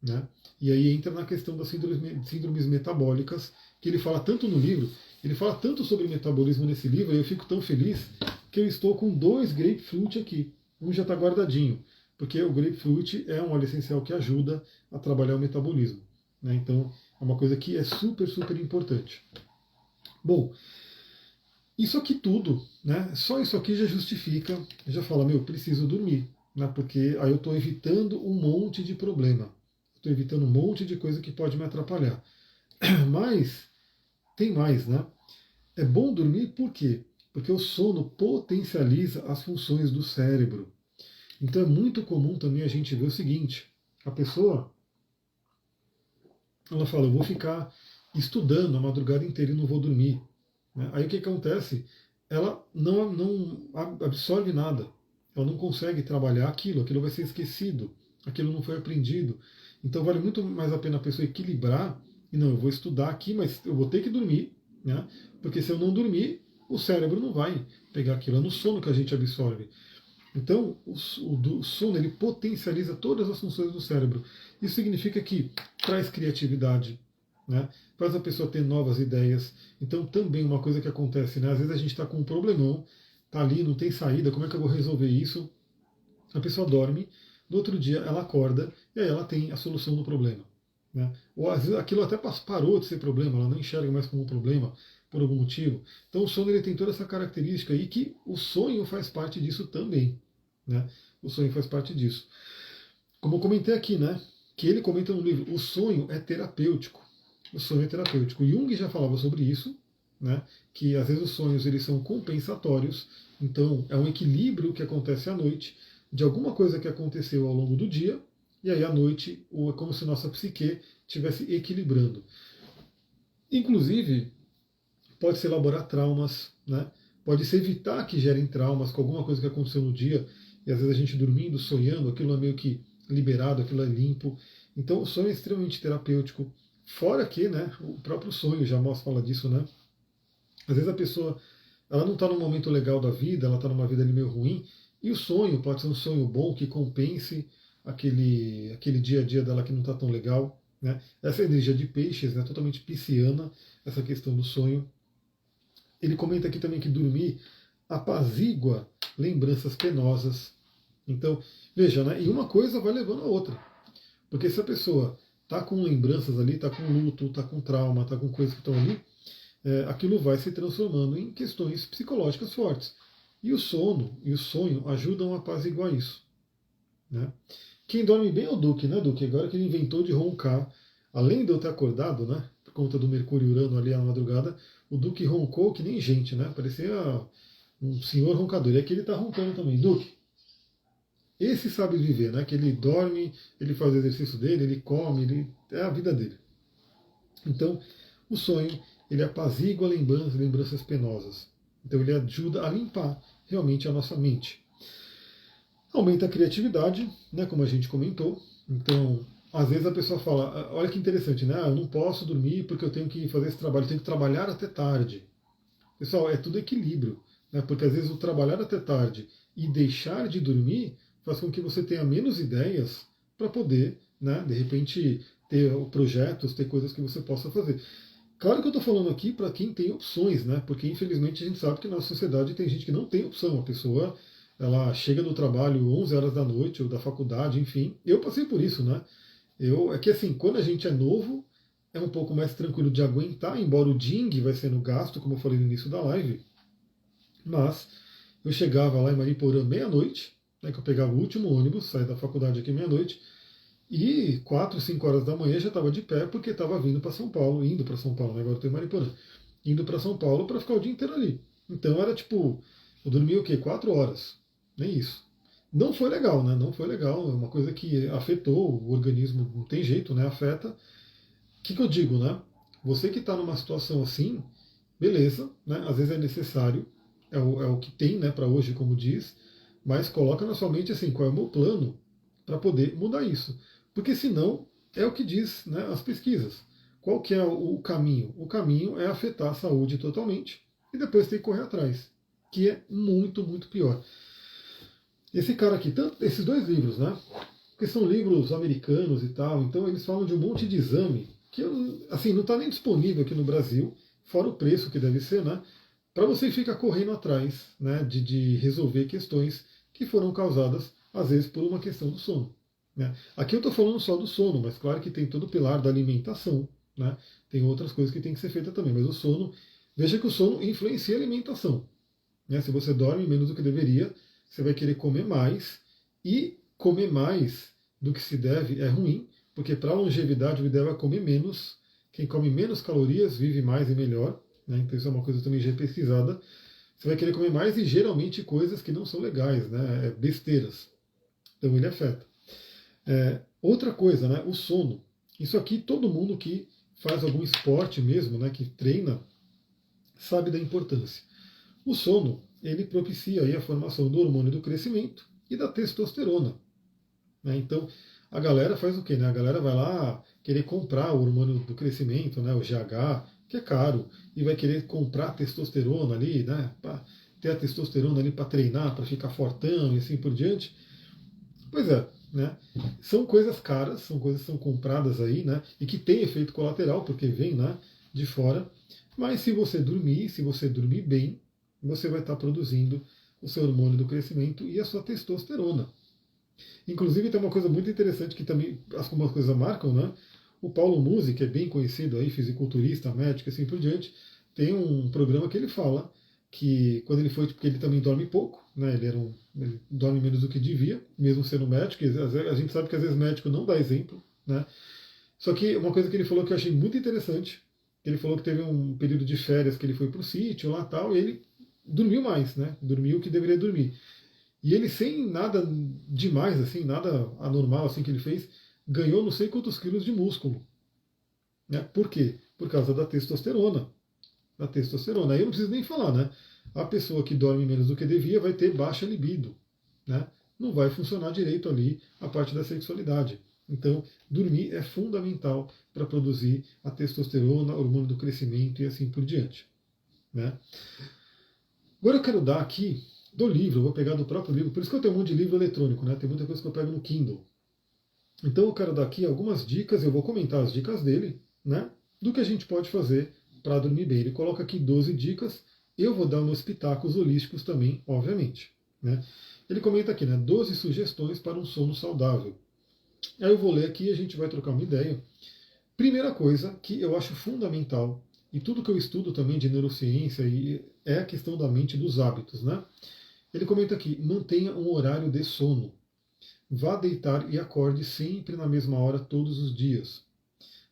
[SPEAKER 1] Né? E aí entra na questão das síndromes metabólicas, que ele fala tanto no livro, ele fala tanto sobre metabolismo nesse livro, e eu fico tão feliz que eu estou com 2 grapefruit aqui. Um já está guardadinho, porque o grapefruit é um óleo essencial que ajuda a trabalhar o metabolismo. Né? Então, é uma coisa que é super, super importante. Bom, isso aqui tudo, né? Só isso aqui já justifica, já fala, meu, preciso dormir, né? Porque aí eu estou evitando um monte de problema. Estou evitando um monte de coisa que pode me atrapalhar. Mas tem mais, né? É bom dormir por quê? Porque o sono potencializa as funções do cérebro. Então é muito comum também a gente ver o seguinte: a pessoa, ela fala, eu vou ficar estudando a madrugada inteira e não vou dormir. Né? Aí o que acontece? Ela não absorve nada. Ela não consegue trabalhar aquilo vai ser esquecido, aquilo não foi aprendido. Então vale muito mais a pena a pessoa equilibrar e não, eu vou estudar aqui, mas eu vou ter que dormir, né? Porque se eu não dormir, o cérebro não vai pegar aquilo. É no sono que a gente absorve. Então, o sono ele potencializa todas as funções do cérebro. Isso significa que traz criatividade, né? Faz a pessoa ter novas ideias. Então, também uma coisa que acontece, né? Às vezes a gente está com um problemão, tá ali, não tem saída, como é que eu vou resolver isso? A pessoa dorme, no outro dia ela acorda e aí ela tem a solução do problema. Né? Ou às vezes aquilo até parou de ser problema, ela não enxerga mais como um problema por algum motivo. Então o sono ele tem toda essa característica aí que o sonho faz parte disso também. Né? O sonho faz parte disso. Como eu comentei aqui, né? Que ele comenta no livro, o sonho é terapêutico. O sonho é terapêutico. Jung já falava sobre isso, né? Que às vezes os sonhos eles são compensatórios. Então é um equilíbrio que acontece à noite de alguma coisa que aconteceu ao longo do dia, e aí à noite é como se nossa psique estivesse equilibrando. Inclusive, pode se elaborar traumas, né? Pode se evitar que gerem traumas com alguma coisa que aconteceu no dia, e às vezes a gente dormindo, sonhando, aquilo é meio que liberado, aquilo é limpo. Então o sonho é extremamente terapêutico. Fora que, né, o próprio sonho, já Amós fala disso, né? Às vezes a pessoa, ela não está num momento legal da vida, ela está numa vida ali meio ruim, e o sonho pode ser um sonho bom que compense aquele dia a dia dela que não está tão legal, né? Essa energia de peixes, né, totalmente pisciana, essa questão do sonho. Ele comenta aqui também que dormir apazigua lembranças penosas. Então, veja, né? E uma coisa vai levando a outra. Porque se a pessoa está com lembranças ali, está com luto, está com trauma, está com coisas que estão ali, aquilo vai se transformando em questões psicológicas fortes. E o sono e o sonho ajudam a apaziguar isso. Né? Quem dorme bem é o Duque, né, Duque? Agora que ele inventou de roncar, além de eu ter acordado, né, por conta do Mercúrio e Urano ali na madrugada, o Duque roncou que nem gente, né? Parecia um senhor roncador. E aqui ele está roncando também. Duque, esse sabe viver, né? Que ele dorme, ele faz o exercício dele, ele come, é a vida dele. Então, o sonho, ele apazigua lembranças penosas. Então, ele ajuda a limpar realmente a nossa mente. Aumenta a criatividade, né? Como a gente comentou. Então, às vezes a pessoa fala, olha que interessante, né? Eu não posso dormir porque eu tenho que fazer esse trabalho, eu tenho que trabalhar até tarde. Pessoal, é tudo equilíbrio, né? Porque às vezes o trabalhar até tarde e deixar de dormir faz com que você tenha menos ideias para poder, né, de repente, ter projetos, ter coisas que você possa fazer. Claro que eu estou falando aqui para quem tem opções, né? Porque infelizmente a gente sabe que na nossa sociedade tem gente que não tem opção. A pessoa, ela chega do trabalho 11 horas da noite ou da faculdade, enfim. Eu passei por isso, né? É que assim, quando a gente é novo, é um pouco mais tranquilo de aguentar, embora o ding vai sendo gasto, como eu falei no início da live. Mas eu chegava lá em Mariporã meia-noite, né, que eu pegava o último ônibus, saía da faculdade aqui meia-noite, e 4, 5 horas da manhã já estava de pé porque estava vindo para São Paulo, indo para São Paulo, né, agora eu estou em Mariporã, indo para São Paulo para ficar o dia inteiro ali. Então era tipo, eu dormia o quê? 4 horas, nem isso. Não foi legal, né? Não foi legal, é uma coisa que afetou o organismo, não tem jeito, né? Afeta. O que eu digo, né? Você que está numa situação assim, beleza, né? Às vezes é necessário, é o que tem, né, para hoje, como diz, mas coloca na sua mente assim, qual é o meu plano para poder mudar isso. Porque senão, é o que diz, né, as pesquisas. Qual que é o caminho? O caminho é afetar a saúde totalmente e depois ter que correr atrás, que é muito, muito pior. Esse cara aqui, esses dois livros, né? Porque são livros americanos e tal, então eles falam de um monte de exame que assim, não está nem disponível aqui no Brasil, fora o preço que deve ser, né? Para você ficar correndo atrás, né, de resolver questões que foram causadas, às vezes, por uma questão do sono. Né? Aqui eu estou falando só do sono, mas claro que tem todo o pilar da alimentação, né? Tem outras coisas que tem que ser feitas também, mas o sono, veja que o sono influencia a alimentação. Né? Se você dorme menos do que deveria, você vai querer comer mais, e comer mais do que se deve é ruim, porque para a longevidade o ideal é comer menos. Quem come menos calorias vive mais e melhor. Né? Então isso é uma coisa também já pesquisada. Você vai querer comer mais e geralmente coisas que não são legais, né? Besteiras. Então ele afeta. Outra coisa, né? O sono. Isso aqui todo mundo que faz algum esporte mesmo, né? Que treina, sabe da importância. O sono, ele propicia aí a formação do hormônio do crescimento e da testosterona. Né? Então, a galera faz o quê? Né? A galera vai lá querer comprar o hormônio do crescimento, né? O GH, que é caro, e vai querer comprar testosterona ali, né? Pra ter a testosterona ali para treinar, para ficar fortão e assim por diante. Pois é, né? São coisas caras, são coisas que são compradas aí, né? E que tem efeito colateral, porque vem, né, de fora. Mas se você dormir bem, você vai estar produzindo o seu hormônio do crescimento e a sua testosterona. Inclusive tem uma coisa muito interessante que também algumas coisas marcam, né? O Paulo Musi, que é bem conhecido aí, fisiculturista, médico e assim por diante, tem um programa que ele fala que quando ele foi, porque ele também dorme pouco, né? Ele dorme menos do que devia, mesmo sendo médico, e a gente sabe que às vezes médico não dá exemplo, né? Só que uma coisa que ele falou que eu achei muito interessante, ele falou que teve um período de férias que ele foi para o sítio lá tal, e ele dormiu mais, né? Dormiu o que deveria dormir. E ele, sem nada demais, assim, nada anormal assim que ele fez, ganhou não sei quantos quilos de músculo. Né? Por quê? Por causa da testosterona. da testosterona. Aí eu não preciso nem falar, né? A pessoa que dorme menos do que devia vai ter baixa libido, né? Não vai funcionar direito ali a parte da sexualidade. Então, dormir é fundamental para produzir a testosterona, hormônio do crescimento e assim por diante, né? Agora eu quero dar aqui do livro, eu vou pegar do próprio livro, por isso que eu tenho um monte de livro eletrônico, né? Tem muita coisa que eu pego no Kindle. Então eu quero dar aqui algumas dicas, eu vou comentar as dicas dele, né? Do que a gente pode fazer para dormir bem. Ele coloca aqui 12 dicas, eu vou dar meus pitacos holísticos também, obviamente, né? Ele comenta aqui, né? 12 sugestões para um sono saudável. Aí eu vou ler aqui e a gente vai trocar uma ideia. Primeira coisa que eu acho fundamental, e tudo que eu estudo também de neurociência, é a questão da mente e dos hábitos, né? Ele comenta aqui, mantenha um horário de sono. Vá deitar e acorde sempre na mesma hora todos os dias.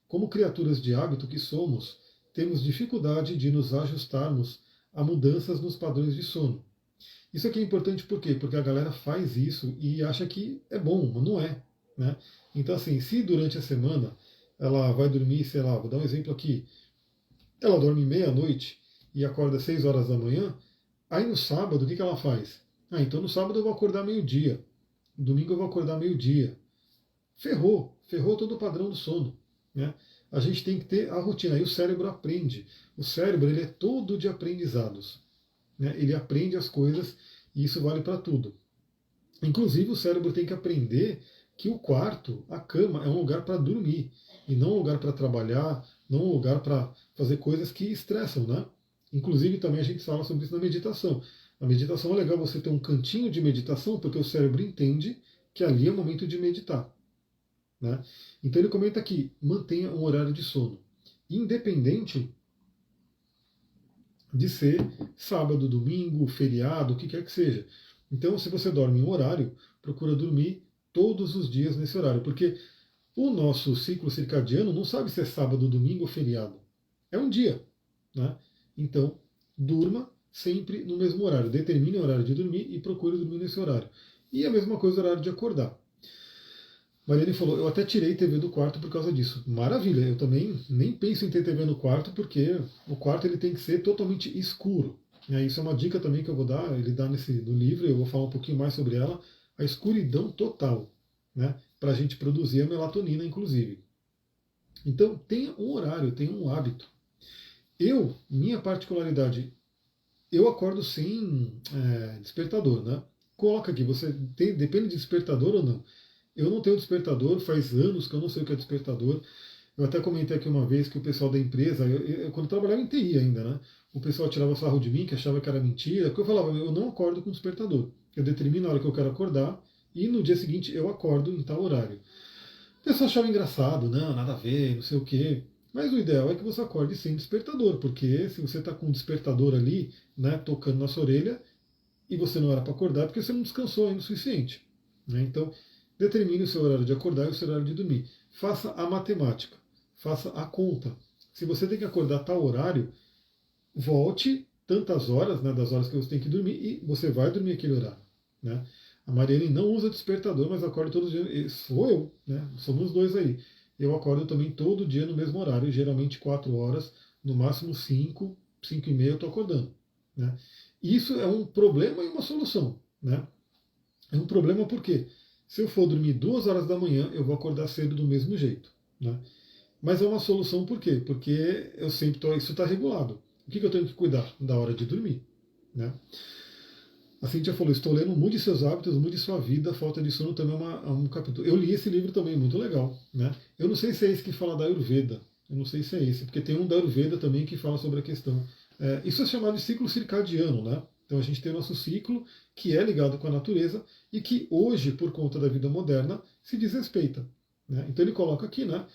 [SPEAKER 1] Como criaturas de hábito que somos, temos dificuldade de nos ajustarmos a mudanças nos padrões de sono. Isso aqui é importante por quê? Porque a galera faz isso e acha que é bom, mas não é, né? Então, assim, se durante a semana ela vai dormir, sei lá, vou dar um exemplo aqui, ela dorme meia-noite e acorda 6 horas da manhã, aí no sábado o que ela faz? Ah, então no sábado eu vou acordar meio-dia, domingo eu vou acordar meio-dia. Ferrou todo o padrão do sono, né? A gente tem que ter a rotina, aí o cérebro aprende. O cérebro ele é todo de aprendizados, né? Ele aprende as coisas e isso vale para tudo. Inclusive, o cérebro tem que aprender que o quarto, a cama, é um lugar para dormir e não um lugar para trabalhar, não um lugar para fazer coisas que estressam, né? Inclusive, também a gente fala sobre isso na meditação. A meditação é legal você ter um cantinho de meditação, porque o cérebro entende que ali é o momento de meditar, né? Então, ele comenta aqui: mantenha um horário de sono, independente de ser sábado, domingo, feriado, o que quer que seja. Então, se você dorme em um horário, procura dormir todos os dias nesse horário, porque o nosso ciclo circadiano não sabe se é sábado, domingo ou feriado. É um dia, né? Então, durma sempre no mesmo horário. Determine o horário de dormir e procure dormir nesse horário. E a mesma coisa o horário de acordar. Mariane falou, eu até tirei TV do quarto por causa disso. Maravilha, eu também nem penso em ter TV no quarto, porque o quarto ele tem que ser totalmente escuro. Isso é uma dica também que eu vou dar, ele dá no livro, eu vou falar um pouquinho mais sobre ela, a escuridão total, né? Para a gente produzir a melatonina, inclusive. Então, tenha um horário, tenha um hábito. Minha particularidade, eu acordo sem despertador, né? Coloca aqui, depende de despertador ou não. Eu não tenho despertador, faz anos que eu não sei o que é despertador. Eu até comentei aqui uma vez que o pessoal da empresa, quando eu trabalhava em TI ainda, né? O pessoal tirava sarro de mim, que achava que era mentira, porque eu falava, eu não acordo com despertador. Eu determino a hora que eu quero acordar e no dia seguinte eu acordo em tal horário. O pessoal achava engraçado, não, nada a ver, não sei o quê. Mas o ideal é que você acorde sem despertador, porque se você está com um despertador ali, né, tocando na sua orelha, e você não era para acordar, é porque você não descansou ainda o suficiente, né? Então, determine o seu horário de acordar e o seu horário de dormir. Faça a matemática, faça a conta. Se você tem que acordar a tal horário, volte tantas horas, né, das horas que você tem que dormir, e você vai dormir aquele horário, né? A Mariane não usa despertador, mas acorda todos os dias. Sou eu, né? Somos os dois aí. Eu acordo também todo dia no mesmo horário, geralmente 4 horas, no máximo 5, 5 e meia eu estou acordando, né? Isso é um problema e uma solução, né? É um problema porque se eu for dormir 2 horas da manhã, eu vou acordar cedo do mesmo jeito, né? Mas é uma solução por quê? Porque eu sempre isso está regulado. O que eu tenho que cuidar? Da hora de dormir, né? A Cintia falou, estou lendo Mude Seus Hábitos, Mude Sua Vida, Falta de Sono também é um capítulo. Eu li esse livro também, muito legal, né? Eu não sei se é esse que fala da Ayurveda, eu não sei se é esse, porque tem um da Ayurveda também que fala sobre a questão. Isso é chamado de ciclo circadiano, né? Então a gente tem o nosso ciclo, que é ligado com a natureza, e que hoje, por conta da vida moderna, se desrespeita, né? Então ele coloca aqui, né?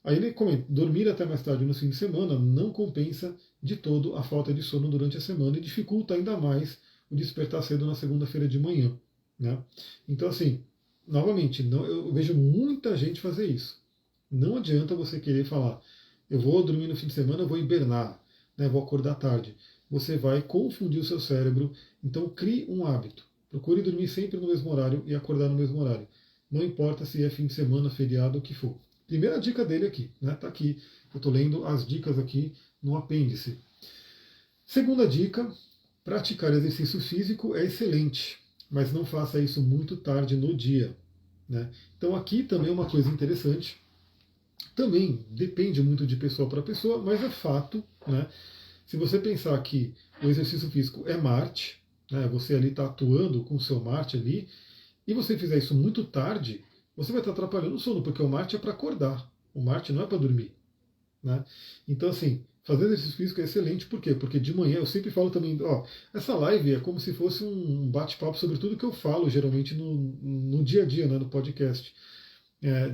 [SPEAKER 1] Aí ele comenta, dormir até mais tarde no fim de semana não compensa de todo a falta de sono durante a semana e dificulta ainda mais o despertar cedo na segunda-feira de manhã, né? Então, assim, novamente, eu vejo muita gente fazer isso. Não adianta você querer falar, eu vou dormir no fim de semana, eu vou hibernar, né, vou acordar tarde. Você vai confundir o seu cérebro. Então, crie um hábito. Procure dormir sempre no mesmo horário e acordar no mesmo horário. Não importa se é fim de semana, feriado, o que for. Primeira dica dele aqui, né? Tá aqui. Eu estou lendo as dicas aqui no apêndice. Segunda dica, praticar exercício físico é excelente, mas não faça isso muito tarde no dia. Né? Então aqui também é uma coisa interessante, também depende muito de pessoa para pessoa, mas é fato, né? Se você pensar que o exercício físico é Marte, né? Você ali está atuando com o seu Marte ali, e você fizer isso muito tarde, você vai estar atrapalhando o sono, porque o Marte é para acordar, o Marte não é para dormir. Né? Então, assim, fazer exercício físico é excelente, por quê? Porque de manhã eu sempre falo também, ó, essa live é como se fosse um bate-papo sobre tudo que eu falo geralmente no dia a dia, né, no podcast,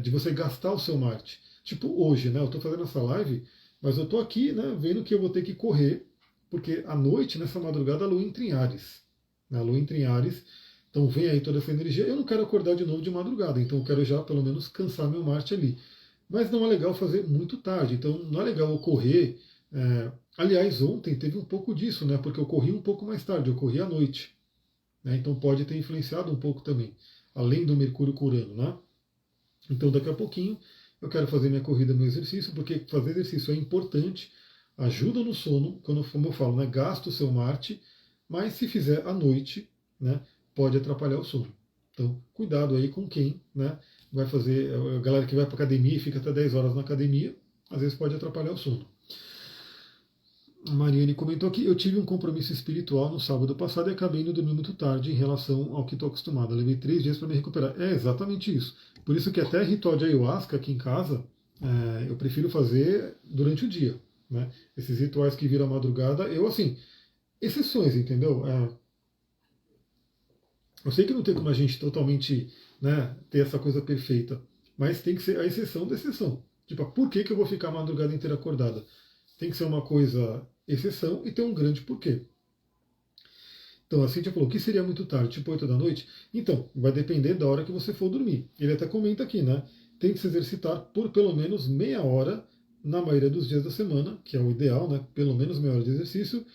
[SPEAKER 1] de você gastar o seu Marte. Tipo hoje, né, eu estou fazendo essa live, mas eu estou aqui, né, vendo que eu vou ter que correr, porque à noite, nessa madrugada, a lua entra em Ares. Né, a lua entra em Ares, então vem aí toda essa energia. Eu não quero acordar de novo de madrugada, então eu quero já pelo menos cansar meu Marte ali. Mas não é legal fazer muito tarde, então não é legal eu correr. Aliás, ontem teve um pouco disso, né? Porque eu corri um pouco mais tarde, eu corri à noite. Né, então pode ter influenciado um pouco também, além do Mercúrio curando, né? Então daqui a pouquinho eu quero fazer minha corrida, meu exercício, porque fazer exercício é importante, ajuda no sono, quando, como eu falo, né? Gasta o seu Marte, mas se fizer à noite, né? Pode atrapalhar o sono. Então, cuidado aí com quem, né? Vai fazer, a galera que vai para academia e fica até 10 horas na academia, às vezes pode atrapalhar o sono. A Mariane comentou aqui, eu tive um compromisso espiritual no sábado passado e acabei indo dormir muito tarde em relação ao que estou acostumado. Eu levei 3 dias para me recuperar. É exatamente isso. Por isso que até ritual de ayahuasca aqui em casa, eu prefiro fazer durante o dia. Né? Esses rituais que viram a madrugada, eu assim, exceções, entendeu? Eu sei que não tem como a gente totalmente, né, ter essa coisa perfeita, mas tem que ser a exceção da exceção. Tipo, por que eu vou ficar a madrugada inteira acordada? Tem que ser uma coisa exceção e ter um grande porquê. Então, a Cintia falou, o que seria muito tarde, tipo 8 da noite? Então, vai depender da hora que você for dormir. Ele até comenta aqui, né? Tem que se exercitar por pelo menos meia hora na maioria dos dias da semana, que é o ideal, né? Pelo menos meia hora de exercício,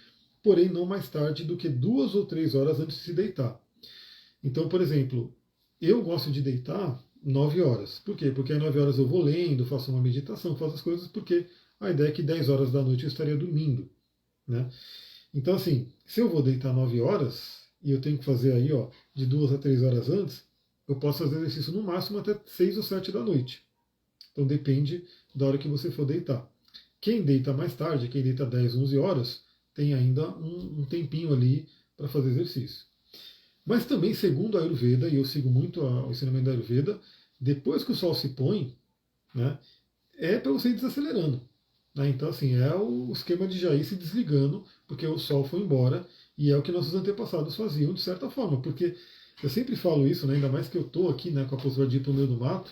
[SPEAKER 1] porém não mais tarde do que 2 ou 3 horas antes de se deitar. Então, por exemplo, eu gosto de deitar 9 horas. Por quê? Porque às 9 horas eu vou lendo, faço uma meditação, faço as coisas, porque a ideia é que 10 horas da noite eu estaria dormindo. Né? Então, assim, se eu vou deitar 9 horas e eu tenho que fazer aí, ó, de 2 a 3 horas antes, eu posso fazer exercício no máximo até 6 ou 7 da noite. Então depende da hora que você for deitar. Quem deita mais tarde, quem deita 10, 11 horas, tem ainda um tempinho ali para fazer exercício. Mas também, segundo a Ayurveda, e eu sigo muito o ensinamento da Ayurveda, depois que o sol se põe, né, é para você ir desacelerando. Né? Então, assim, é o esquema de já ir se desligando, porque o sol foi embora, e é o que nossos antepassados faziam, de certa forma. Porque eu sempre falo isso, né, ainda mais que eu estou aqui, né, com a postura de ir para o meio do mato,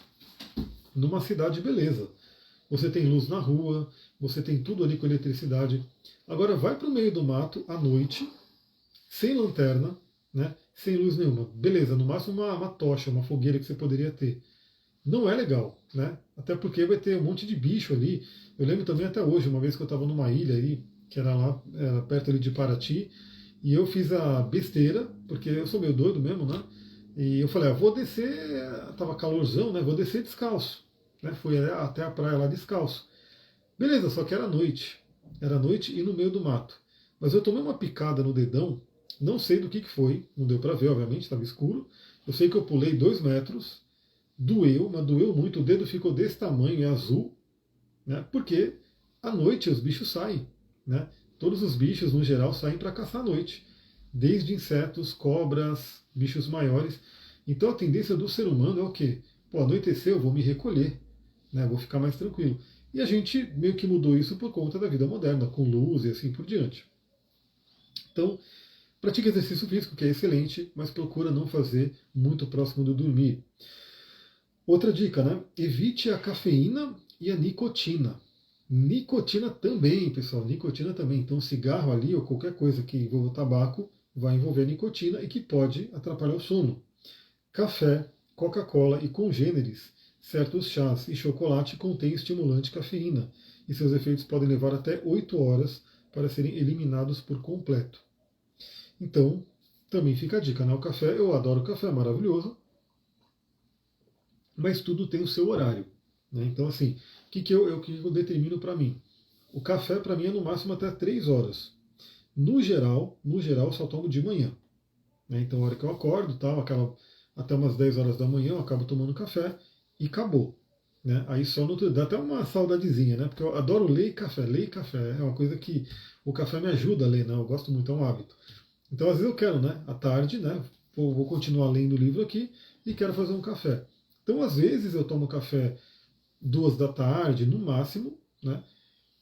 [SPEAKER 1] numa cidade beleza. Você tem luz na rua, você tem tudo ali com eletricidade. Agora vai para o meio do mato à noite, sem lanterna, né, sem luz nenhuma. Beleza, no máximo uma tocha, uma fogueira que você poderia ter. Não é legal, né? Até porque vai ter um monte de bicho ali. Eu lembro também até hoje, uma vez que eu estava numa ilha aí, que era lá perto ali de Paraty, e eu fiz a besteira, porque eu sou meio doido mesmo, né? E eu falei, vou descer, tava calorzão, né? Vou descer descalço. Né? Fui até a praia lá descalço. Beleza, só que era noite. Era noite e no meio do mato. Mas eu tomei uma picada no dedão, não sei do que foi, não deu para ver, obviamente, estava escuro. Eu sei que eu pulei 2 metros, doeu, mas doeu muito, o dedo ficou desse tamanho, é azul, né? Porque à noite os bichos saem. Né? Todos os bichos, no geral, saem para caçar à noite. Desde insetos, cobras, bichos maiores. Então a tendência do ser humano é o quê? Pô, anoiteceu, eu vou me recolher, né? Vou ficar mais tranquilo. E a gente meio que mudou isso por conta da vida moderna, com luz e assim por diante. Então, pratique exercício físico, que é excelente, mas procura não fazer muito próximo do dormir. Outra dica, né? Evite a cafeína e a nicotina. Nicotina também, pessoal, nicotina também. Então, cigarro ali ou qualquer coisa que envolva tabaco vai envolver nicotina e que pode atrapalhar o sono. Café, Coca-Cola e congêneres, certos chás e chocolate contêm estimulante cafeína e seus efeitos podem levar até 8 horas para serem eliminados por completo. Então, também fica a dica, né? O café, eu adoro café, é maravilhoso, mas tudo tem o seu horário. Né? Então, assim, o que eu determino para mim? O café, para mim, é no máximo até 3 horas. No geral, eu só tomo de manhã. Né? Então, a hora que eu acordo, tal, até umas 10 horas da manhã, eu acabo tomando café e acabou. Né? Aí só no outro dá até uma saudadezinha, né? Porque eu adoro ler e café. Ler e café é uma coisa que o café me ajuda a ler, né? Eu gosto muito, é um hábito. Então, às vezes eu quero, né? À tarde, né? Vou continuar lendo o livro aqui e quero fazer um café. Então, às vezes eu tomo café 2 da tarde, no máximo, né?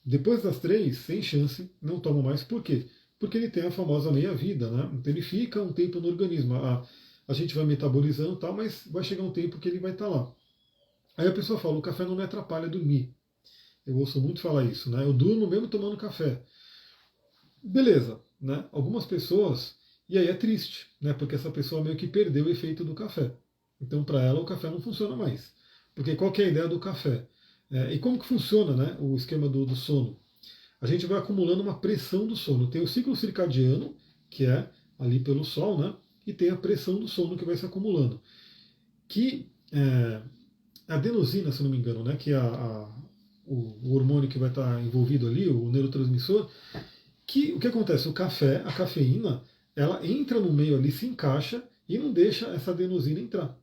[SPEAKER 1] Depois das 3, sem chance, não tomo mais. Por quê? Porque ele tem a famosa meia-vida, né? Então ele fica um tempo no organismo. A gente vai metabolizando e tal, mas vai chegar um tempo que ele vai estar lá. Aí a pessoa fala, o café não me atrapalha dormir. Eu ouço muito falar isso, né? Eu durmo mesmo tomando café. Beleza, né? Algumas pessoas, e aí é triste, né? Porque essa pessoa meio que perdeu o efeito do café. Então para ela o café não funciona mais. Porque qual que é a ideia do café? E como que funciona, né, o esquema do sono? A gente vai acumulando uma pressão do sono. Tem o ciclo circadiano, que é ali pelo sol, né? E tem a pressão do sono que vai se acumulando. Que a adenosina, se não me engano, né? Que é o hormônio que vai estar envolvido ali, o neurotransmissor, que o que acontece? O café, a cafeína, ela entra no meio ali, se encaixa e não deixa essa adenosina entrar.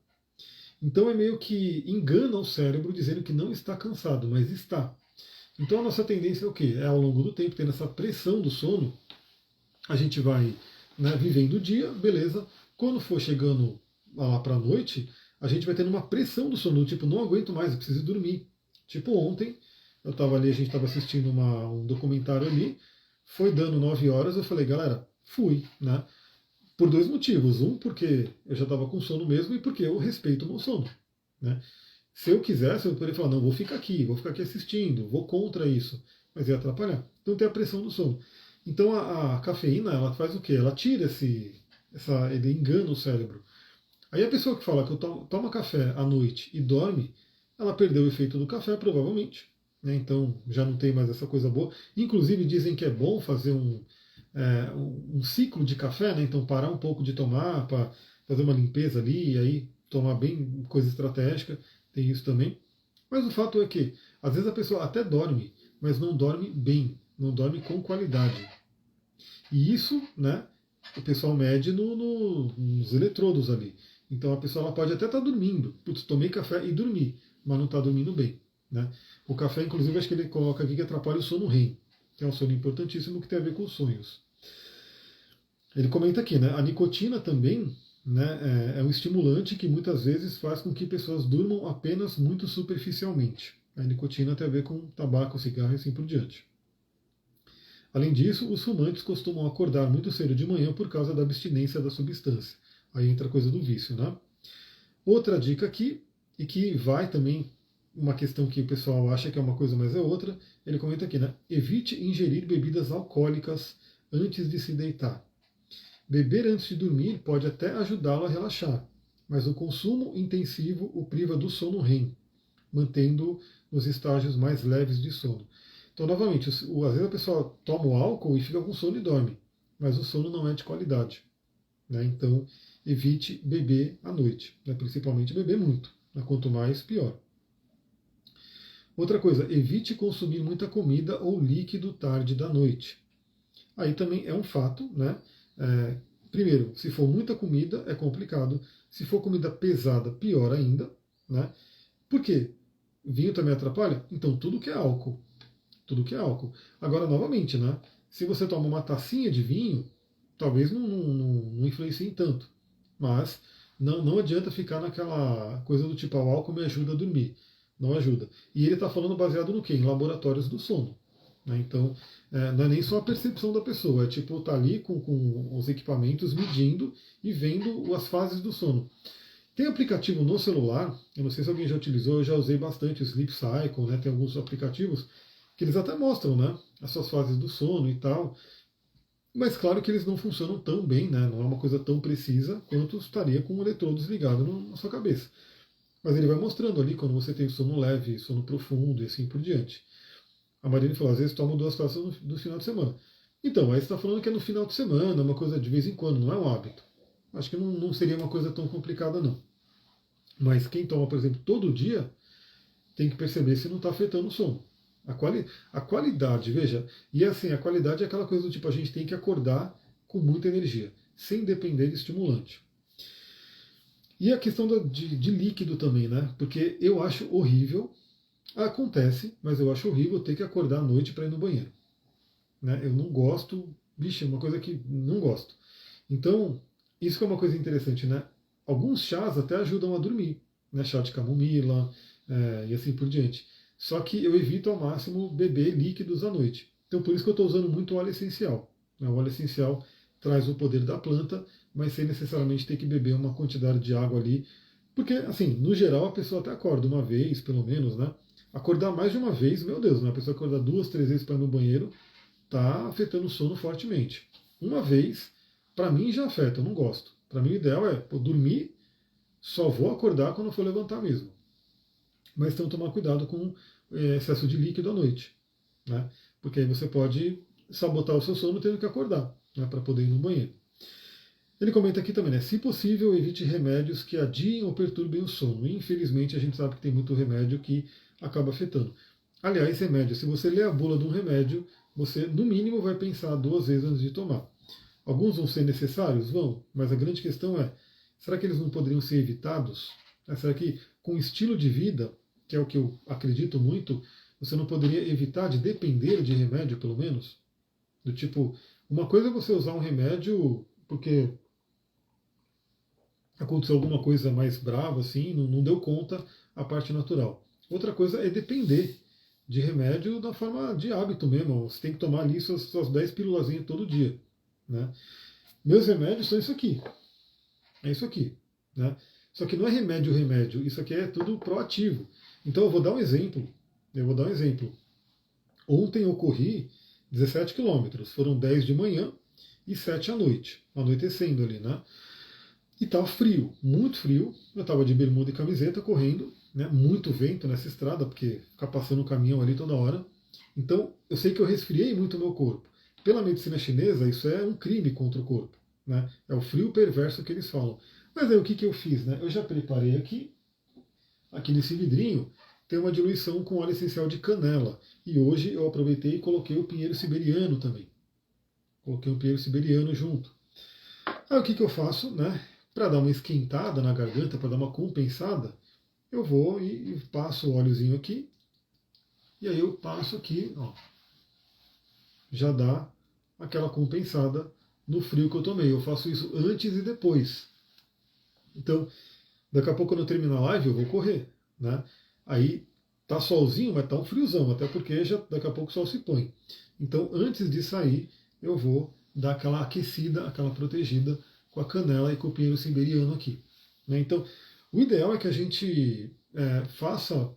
[SPEAKER 1] Então é meio que engana o cérebro dizendo que não está cansado, mas está. Então a nossa tendência é o quê? É ao longo do tempo, tendo essa pressão do sono, a gente vai, né, vivendo o dia, beleza. Quando for chegando lá para a noite, a gente vai tendo uma pressão do sono, tipo, não aguento mais, eu preciso dormir. Tipo ontem, eu estava ali, a gente estava assistindo um documentário ali, foi dando 9 horas, eu falei, galera, fui, né? Por 2 motivos. Um, porque eu já estava com sono mesmo, e porque eu respeito o meu sono. Né? Se eu quisesse, eu poderia falar, não, vou ficar aqui assistindo, vou contra isso, mas ia atrapalhar. Então tem a pressão do sono. Então a cafeína, ela faz o quê? Ela tira ele engana o cérebro. Aí a pessoa que fala que eu toma café à noite e dorme, ela perdeu o efeito do café, provavelmente. Né? Então já não tem mais essa coisa boa. Inclusive dizem que é bom fazer um ciclo de café, né? Então parar um pouco de tomar para fazer uma limpeza ali e aí tomar bem coisa estratégica, tem isso também. Mas o fato é que às vezes a pessoa até dorme, mas não dorme bem, não dorme com qualidade. E isso, né, o pessoal mede nos eletrodos ali. Então a pessoa ela pode até estar dormindo. Putz, tomei café e dormi, mas não está dormindo bem. Né? O café, inclusive, acho que ele coloca aqui que atrapalha o sono REM, que é um sono importantíssimo que tem a ver com os sonhos. Ele comenta aqui, né? A nicotina também, né, é um estimulante que muitas vezes faz com que pessoas durmam apenas muito superficialmente. A nicotina tem a ver com tabaco, cigarro e assim por diante. Além disso, os fumantes costumam acordar muito cedo de manhã por causa da abstinência da substância. Aí entra a coisa do vício, né? Outra dica aqui, e que vai também uma questão que o pessoal acha que é uma coisa, mas é outra, ele comenta aqui, né? Evite ingerir bebidas alcoólicas antes de se deitar. Beber antes de dormir pode até ajudá-lo a relaxar, mas o consumo intensivo o priva do sono REM, mantendo nos estágios mais leves de sono. Então, novamente, às vezes a pessoa toma o álcool e fica com sono e dorme, mas o sono não é de qualidade. Né? Então, evite beber à noite, né? Principalmente beber muito. Né? Quanto mais, pior. Outra coisa, evite consumir muita comida ou líquido tarde da noite. Aí também é um fato, né? Primeiro, se for muita comida, é complicado. Se for comida pesada, pior ainda. Né? Por quê? Vinho também atrapalha? Então, tudo que é álcool. Tudo que é álcool. Agora, novamente, né? Se você toma uma tacinha de vinho, talvez não influencie tanto. Mas não adianta ficar naquela coisa do tipo, o álcool me ajuda a dormir. Não ajuda. E ele está falando baseado no quê? Em laboratórios do sono. Né? Então, não é nem só a percepção da pessoa, é tipo, tá ali com os equipamentos medindo e vendo as fases do sono. Tem aplicativo no celular, eu não sei se alguém já utilizou, eu já usei bastante o Sleep Cycle, né? Tem alguns aplicativos que eles até mostram, né, as suas fases do sono e tal, mas claro que eles não funcionam tão bem, né? Não é uma coisa tão precisa quanto estaria com o eletrodo desligado na sua cabeça. Mas ele vai mostrando ali quando você tem sono leve, sono profundo e assim por diante. A Marina falou, às vezes tomo 2 taças no final de semana. Então, aí você está falando que é no final de semana, uma coisa de vez em quando, não é um hábito. Acho que não seria uma coisa tão complicada, não. Mas quem toma, por exemplo, todo dia, tem que perceber se não está afetando o sono. A qualidade, veja, e assim, a qualidade é aquela coisa do tipo, a gente tem que acordar com muita energia, sem depender de estimulante. E a questão de líquido também, né? Porque eu acho horrível, acontece, mas eu acho horrível ter que acordar à noite para ir no banheiro. Né? Eu não gosto, bicho, é uma coisa que não gosto. Então, isso que é uma coisa interessante, né? Alguns chás até ajudam a dormir, né? Chá de camomila, e assim por diante. Só que eu evito ao máximo beber líquidos à noite. Então, por isso que eu estou usando muito óleo essencial. Né? O óleo essencial traz o poder da planta, mas sem necessariamente ter que beber uma quantidade de água ali. Porque, assim, no geral, a pessoa até acorda uma vez, pelo menos, né? Acordar mais de uma vez, meu Deus, né? A pessoa acordar 2, 3 vezes para ir no banheiro, está afetando o sono fortemente. Uma vez, para mim já afeta, eu não gosto. Para mim o ideal é dormir, só vou acordar quando for levantar mesmo. Mas então tomar cuidado com excesso de líquido à noite, né? Porque aí você pode sabotar o seu sono tendo que acordar, né, para poder ir no banheiro. Ele comenta aqui também, né? Se possível, evite remédios que adiem ou perturbem o sono. Infelizmente, a gente sabe que tem muito remédio que acaba afetando. Aliás, remédio, se você ler a bula de um remédio, você, no mínimo, vai pensar 2 vezes antes de tomar. Alguns vão ser necessários? Vão, mas a grande questão é, será que eles não poderiam ser evitados? Será que com o estilo de vida, que é o que eu acredito muito, você não poderia evitar de depender de remédio, pelo menos? Do tipo, uma coisa é você usar um remédio porque aconteceu alguma coisa mais brava, assim, não deu conta a parte natural. Outra coisa é depender de remédio da forma de hábito mesmo. Você tem que tomar ali suas 10 pílulazinhas todo dia. Né? Meus remédios são isso aqui. É isso aqui. Né? Só que não é remédio, remédio. Isso aqui é tudo proativo. Então eu vou dar um exemplo. Ontem eu corri 17 quilômetros. Foram 10 de manhã e 7 à noite. Anoitecendo ali, né? E estava frio, muito frio. Eu estava de bermuda e camiseta correndo, né? Muito vento nessa estrada, porque ficar passando o caminhão ali toda hora. Então, eu sei que eu resfriei muito o meu corpo. Pela medicina chinesa, isso é um crime contra o corpo. Né? É o frio perverso que eles falam. Mas aí o que, que eu fiz? Né? Eu já preparei aqui nesse vidrinho, tem uma diluição com óleo essencial de canela. E hoje eu aproveitei e coloquei o pinheiro siberiano também. Coloquei o pinheiro siberiano junto. Aí o que, que eu faço? Né? Para dar uma esquentada na garganta, para dar uma compensada, eu vou e passo o óleozinho aqui. E aí eu passo aqui, ó, já dá aquela compensada no frio que eu tomei. Eu faço isso antes e depois. Então, daqui a pouco quando eu terminar a live, eu vou correr. Né? Aí tá solzinho, mas tá um friozão, até porque já daqui a pouco o sol se põe. Então, antes de sair, eu vou dar aquela aquecida, aquela protegida com a canela e com o pinheiro siberiano aqui. Né? Então, o ideal é que a gente faça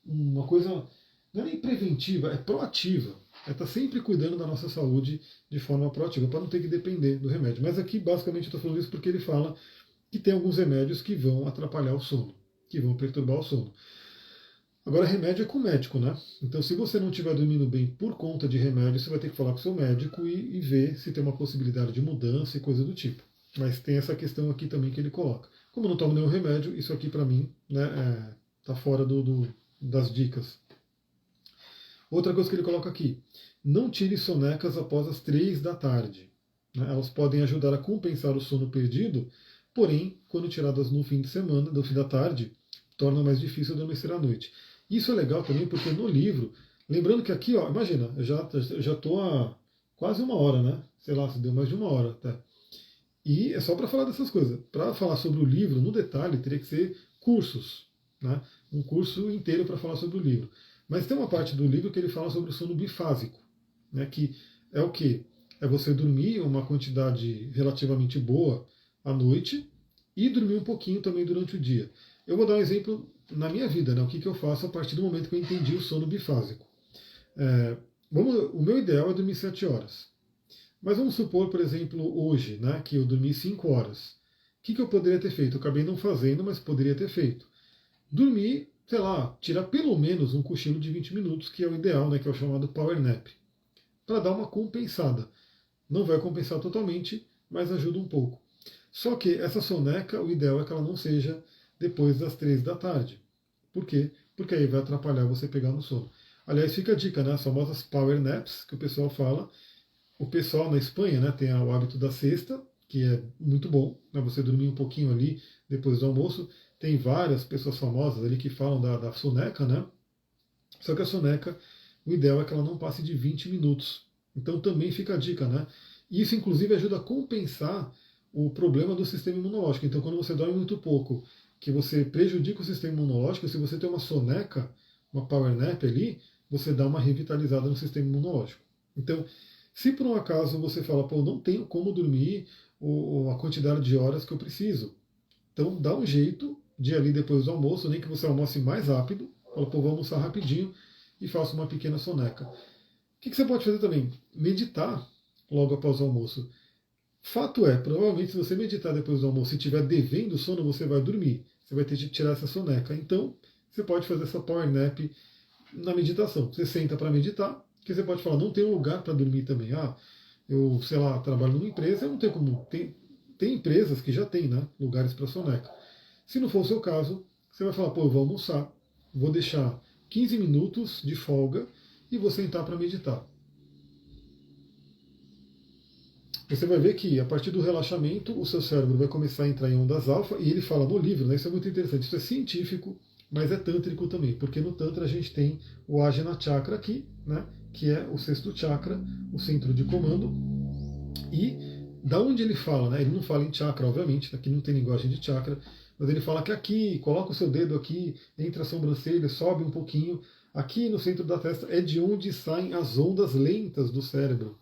[SPEAKER 1] uma coisa, não é nem preventiva, é proativa. É estar sempre cuidando da nossa saúde de forma proativa, para não ter que depender do remédio. Mas aqui, basicamente, eu estou falando isso porque ele fala que tem alguns remédios que vão atrapalhar o sono, que vão perturbar o sono. Agora, remédio é com o médico, né? Então, se você não estiver dormindo bem por conta de remédio, você vai ter que falar com o seu médico e ver se tem uma possibilidade de mudança e coisa do tipo. Mas tem essa questão aqui também que ele coloca. Como eu não tomo nenhum remédio, isso aqui para mim né, tá fora das dicas. Outra coisa que ele coloca aqui: não tire sonecas após as 3 da tarde. Né? Elas podem ajudar a compensar o sono perdido, porém, quando tiradas no fim de semana, no fim da tarde, torna mais difícil adormecer à noite. Isso é legal também porque no livro, lembrando que aqui, ó, imagina, eu já estou há quase 1 hora, né? Sei lá, se deu mais de 1 hora até. E é só para falar dessas coisas. Para falar sobre o livro no detalhe, teria que ser cursos, né? Um curso inteiro para falar sobre o livro. Mas tem uma parte do livro que ele fala sobre o sono bifásico, né? Que é o quê? É você dormir uma quantidade relativamente boa à noite e dormir um pouquinho também durante o dia. Eu vou dar um exemplo na minha vida, né? O que, que eu faço a partir do momento que eu entendi o sono bifásico. O meu ideal é dormir 7 horas. Mas vamos supor, por exemplo, hoje, né, que eu dormi 5 horas. O que, que eu poderia ter feito? Eu acabei não fazendo, mas poderia ter feito. Dormir, sei lá, tirar pelo menos um cochilo de 20 minutos, que é o ideal, né, que é o chamado power nap, para dar uma compensada. Não vai compensar totalmente, mas ajuda um pouco. Só que essa soneca, o ideal é que ela não seja depois das 3 da tarde. Por quê? Porque aí vai atrapalhar você pegar no sono. Aliás, fica a dica, né? As famosas power naps que o pessoal fala. O pessoal na Espanha, né, tem o hábito da siesta, que é muito bom, né, você dormir um pouquinho ali depois do almoço. Tem várias pessoas famosas ali que falam da soneca, né? Só que a soneca, o ideal é que ela não passe de 20 minutos. Então também fica a dica, né? Isso inclusive ajuda a compensar o problema do sistema imunológico. Então quando você dorme muito pouco, que você prejudica o sistema imunológico, se você tem uma soneca, uma power nap ali, você dá uma revitalizada no sistema imunológico. Então, se por um acaso você fala, pô, não tenho como dormir a quantidade de horas que eu preciso, então dá um jeito de ir ali depois do almoço, nem que você almoce mais rápido, fala, pô, vou almoçar rapidinho e faça uma pequena soneca. O que você pode fazer também? Meditar logo após o almoço. Fato é, provavelmente se você meditar depois do almoço e estiver devendo sono, você vai dormir. Você vai ter que tirar essa soneca. Então, você pode fazer essa power nap na meditação. Você senta para meditar, que você pode falar, não tem um lugar para dormir também. Ah, eu, sei lá, trabalho numa empresa, eu não tenho como. Tem empresas que já têm, né, lugares para soneca. Se não for o seu caso, você vai falar, pô, eu vou almoçar, vou deixar 15 minutos de folga e vou sentar para meditar. Você vai ver que a partir do relaxamento o seu cérebro vai começar a entrar em ondas alfa, e ele fala no livro, né, isso é muito interessante, isso é científico, mas é tântrico também, porque no Tantra a gente tem o Ajna Chakra aqui, né, que é o sexto chakra, o centro de comando, e da onde ele fala, né, ele não fala em chakra, obviamente, aqui não tem linguagem de chakra, mas ele fala que aqui, coloca o seu dedo aqui, entre a sobrancelha, sobe um pouquinho, aqui no centro da testa é de onde saem as ondas lentas do cérebro.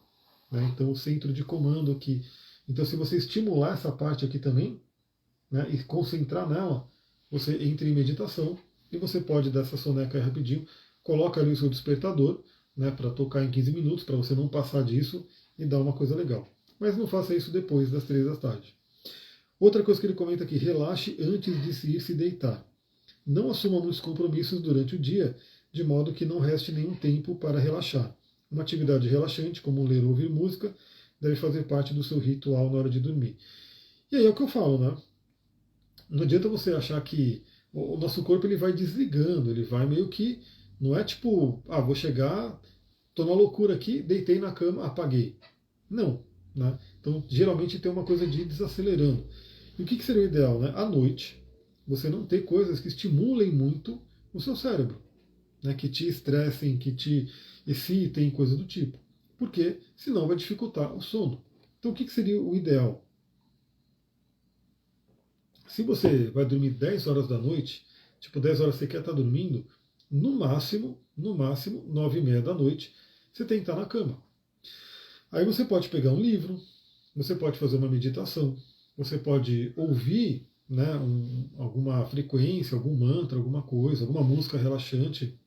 [SPEAKER 1] Né? Então, o centro de comando aqui. Então, se você estimular essa parte aqui também, né, e concentrar nela, você entra em meditação e você pode dar essa soneca aí rapidinho. Coloca ali o seu despertador, né, para tocar em 15 minutos, para você não passar disso e dar uma coisa legal. Mas não faça isso depois das 3 da tarde. Outra coisa que ele comenta aqui, relaxe antes de se ir se deitar. Não assuma muitos compromissos durante o dia, de modo que não reste nenhum tempo para relaxar. Uma atividade relaxante, como ler ou ouvir música, deve fazer parte do seu ritual na hora de dormir. E aí é o que eu falo, né? Não adianta você achar que o nosso corpo ele vai desligando, ele vai meio que. Não é tipo, ah, vou chegar, tô na loucura aqui, deitei na cama, apaguei. Não. Né? Então, geralmente tem uma coisa de ir desacelerando. E o que seria o ideal? Né? À noite, você não ter coisas que estimulem muito o seu cérebro, né? Que te estressem, que te excitem, coisa do tipo. Porque senão vai dificultar o sono. Então, o que seria o ideal? Se você vai dormir 10 horas da noite, tipo 10 horas você quer estar dormindo, no máximo, 9h30 da noite, você tem que estar na cama. Aí você pode pegar um livro, você pode fazer uma meditação, você pode ouvir, né, alguma frequência, algum mantra, alguma coisa, alguma música relaxante,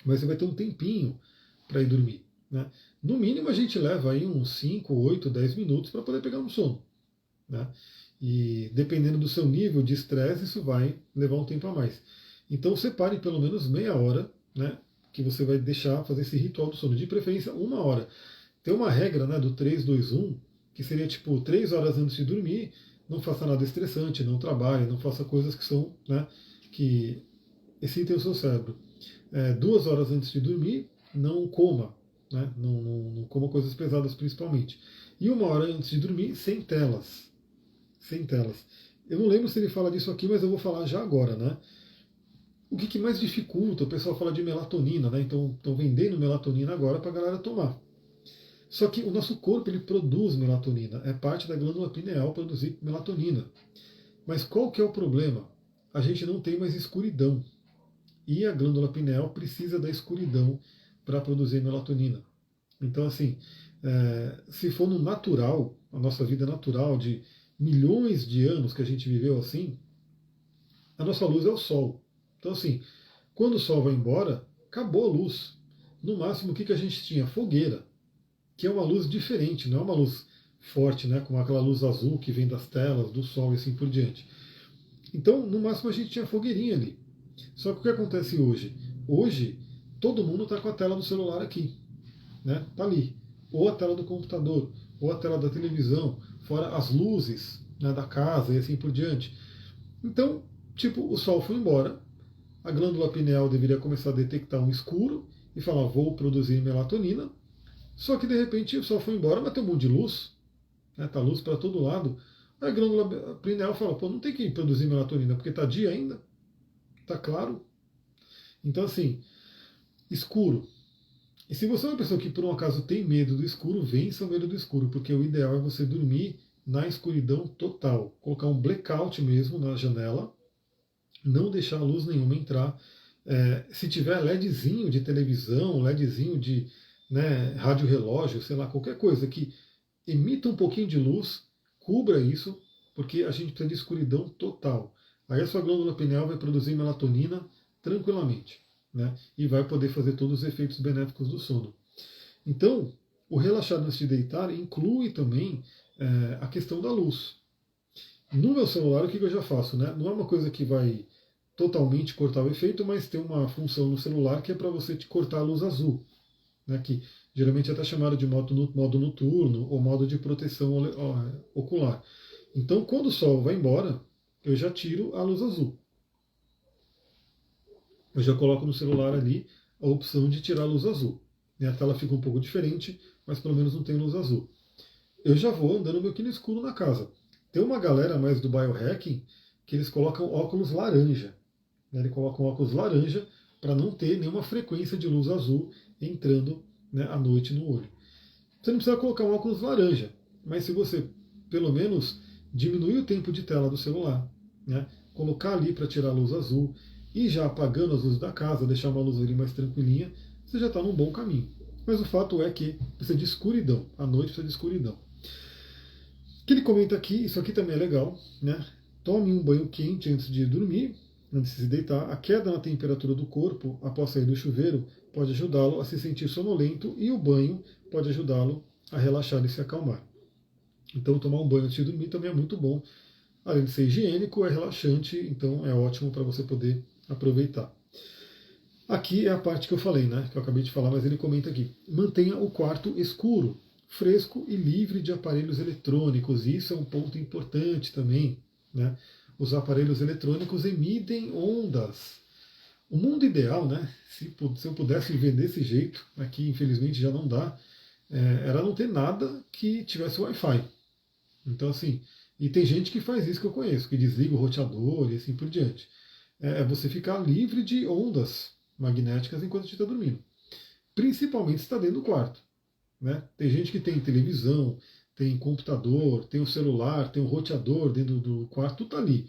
[SPEAKER 1] mas você vai ter um tempinho para ir dormir. Né? No mínimo a gente leva aí uns 5, 8, 10 minutos para poder pegar no sono. Né? E dependendo do seu nível de estresse, isso vai levar um tempo a mais. Então separe pelo menos meia hora, né, que você vai deixar fazer esse ritual do sono, de preferência 1 hora. Tem uma regra, né, do 3-2-1, que seria tipo 3 horas antes de dormir, não faça nada estressante, não trabalhe, não faça coisas que são, né, que excitem o seu cérebro. 2 horas antes de dormir, não coma, né, não coma coisas pesadas principalmente. E 1 hora antes de dormir, sem telas. Sem telas. Eu não lembro se ele fala disso aqui, mas eu vou falar já agora, né? O que mais dificulta? O pessoal fala de melatonina, né? Então estão vendendo melatonina agora para a galera tomar. Só que o nosso corpo ele produz melatonina, é parte da glândula pineal produzir melatonina. Mas qual que é o problema? A gente não tem mais escuridão. E a glândula pineal precisa da escuridão para produzir melatonina. Então, assim, se for no natural, a nossa vida natural de milhões de anos que a gente viveu assim, a nossa luz é o sol. Então, assim, quando o sol vai embora, acabou a luz. No máximo, o que a gente tinha? Fogueira, que é uma luz diferente, não é uma luz forte, né, como aquela luz azul que vem das telas, do sol e assim por diante. Então, no máximo, a gente tinha fogueirinha ali. Só que o que acontece hoje? Hoje, todo mundo está com a tela do celular aqui. Né? Tá ali. Ou a tela do computador, ou a tela da televisão, fora as luzes, né, da casa e assim por diante. Então, tipo, o sol foi embora, a glândula pineal deveria começar a detectar um escuro e fala, vou produzir melatonina, só que de repente o sol foi embora, mas tem um monte de luz, né, tá luz para todo lado. Aí a glândula pineal fala, pô, não tem que produzir melatonina, porque tá dia ainda, tá claro. Então assim, escuro. E se você é uma pessoa que por um acaso tem medo do escuro, vença o medo do escuro, porque o ideal é você dormir na escuridão total. Colocar um blackout mesmo na janela, não deixar luz nenhuma entrar. Se tiver LEDzinho de televisão, LEDzinho de, né, rádio relógio, sei lá, qualquer coisa que emita um pouquinho de luz, cubra isso, porque a gente precisa de escuridão total. Aí a sua glândula pineal vai produzir melatonina tranquilamente, né? E vai poder fazer todos os efeitos benéficos do sono. Então, o relaxar antes de deitar inclui também a questão da luz. No meu celular, o que eu já faço? Né? Não é uma coisa que vai totalmente cortar o efeito, mas tem uma função no celular que é para você te cortar a luz azul, né? Que geralmente é até chamado de modo noturno ou modo de proteção ocular. Então, quando o sol vai embora, eu já tiro a luz azul. Eu já coloco no celular ali a opção de tirar a luz azul. A tela fica um pouco diferente, mas pelo menos não tem luz azul. Eu já vou andando meio que no escuro na casa. Tem uma galera mais do biohacking que eles colocam óculos laranja. Né? Eles colocam óculos laranja para não ter nenhuma frequência de luz azul entrando, né, à noite no olho. Você não precisa colocar um óculos laranja, mas se você pelo menos diminuir o tempo de tela do celular, né, colocar ali para tirar a luz azul e já apagando as luzes da casa, deixar uma luz ali mais tranquilinha, você já está num bom caminho. Mas o fato é que precisa de escuridão, à noite precisa de escuridão. O que ele comenta aqui, isso aqui também é legal, né? Tome um banho quente antes de dormir, antes de se deitar. A queda na temperatura do corpo após sair do chuveiro pode ajudá-lo a se sentir sonolento e o banho pode ajudá-lo a relaxar e se acalmar. Então, tomar um banho antes de dormir também é muito bom. Além de ser higiênico, é relaxante, então é ótimo para você poder aproveitar. Aqui é a parte que eu falei, né? Que eu acabei de falar, mas ele comenta aqui. Mantenha o quarto escuro, fresco e livre de aparelhos eletrônicos. Isso é um ponto importante também, né? Os aparelhos eletrônicos emitem ondas. O mundo ideal, né? Se eu pudesse viver desse jeito, aqui infelizmente já não dá, era não ter nada que tivesse Wi-Fi. Então, assim, e tem gente que faz isso que eu conheço, que desliga o roteador e assim por diante. É você ficar livre de ondas magnéticas enquanto a gente está dormindo. Principalmente se está dentro do quarto. Né? Tem gente que tem televisão, tem computador, tem o celular, tem o roteador dentro do quarto, tudo está ali.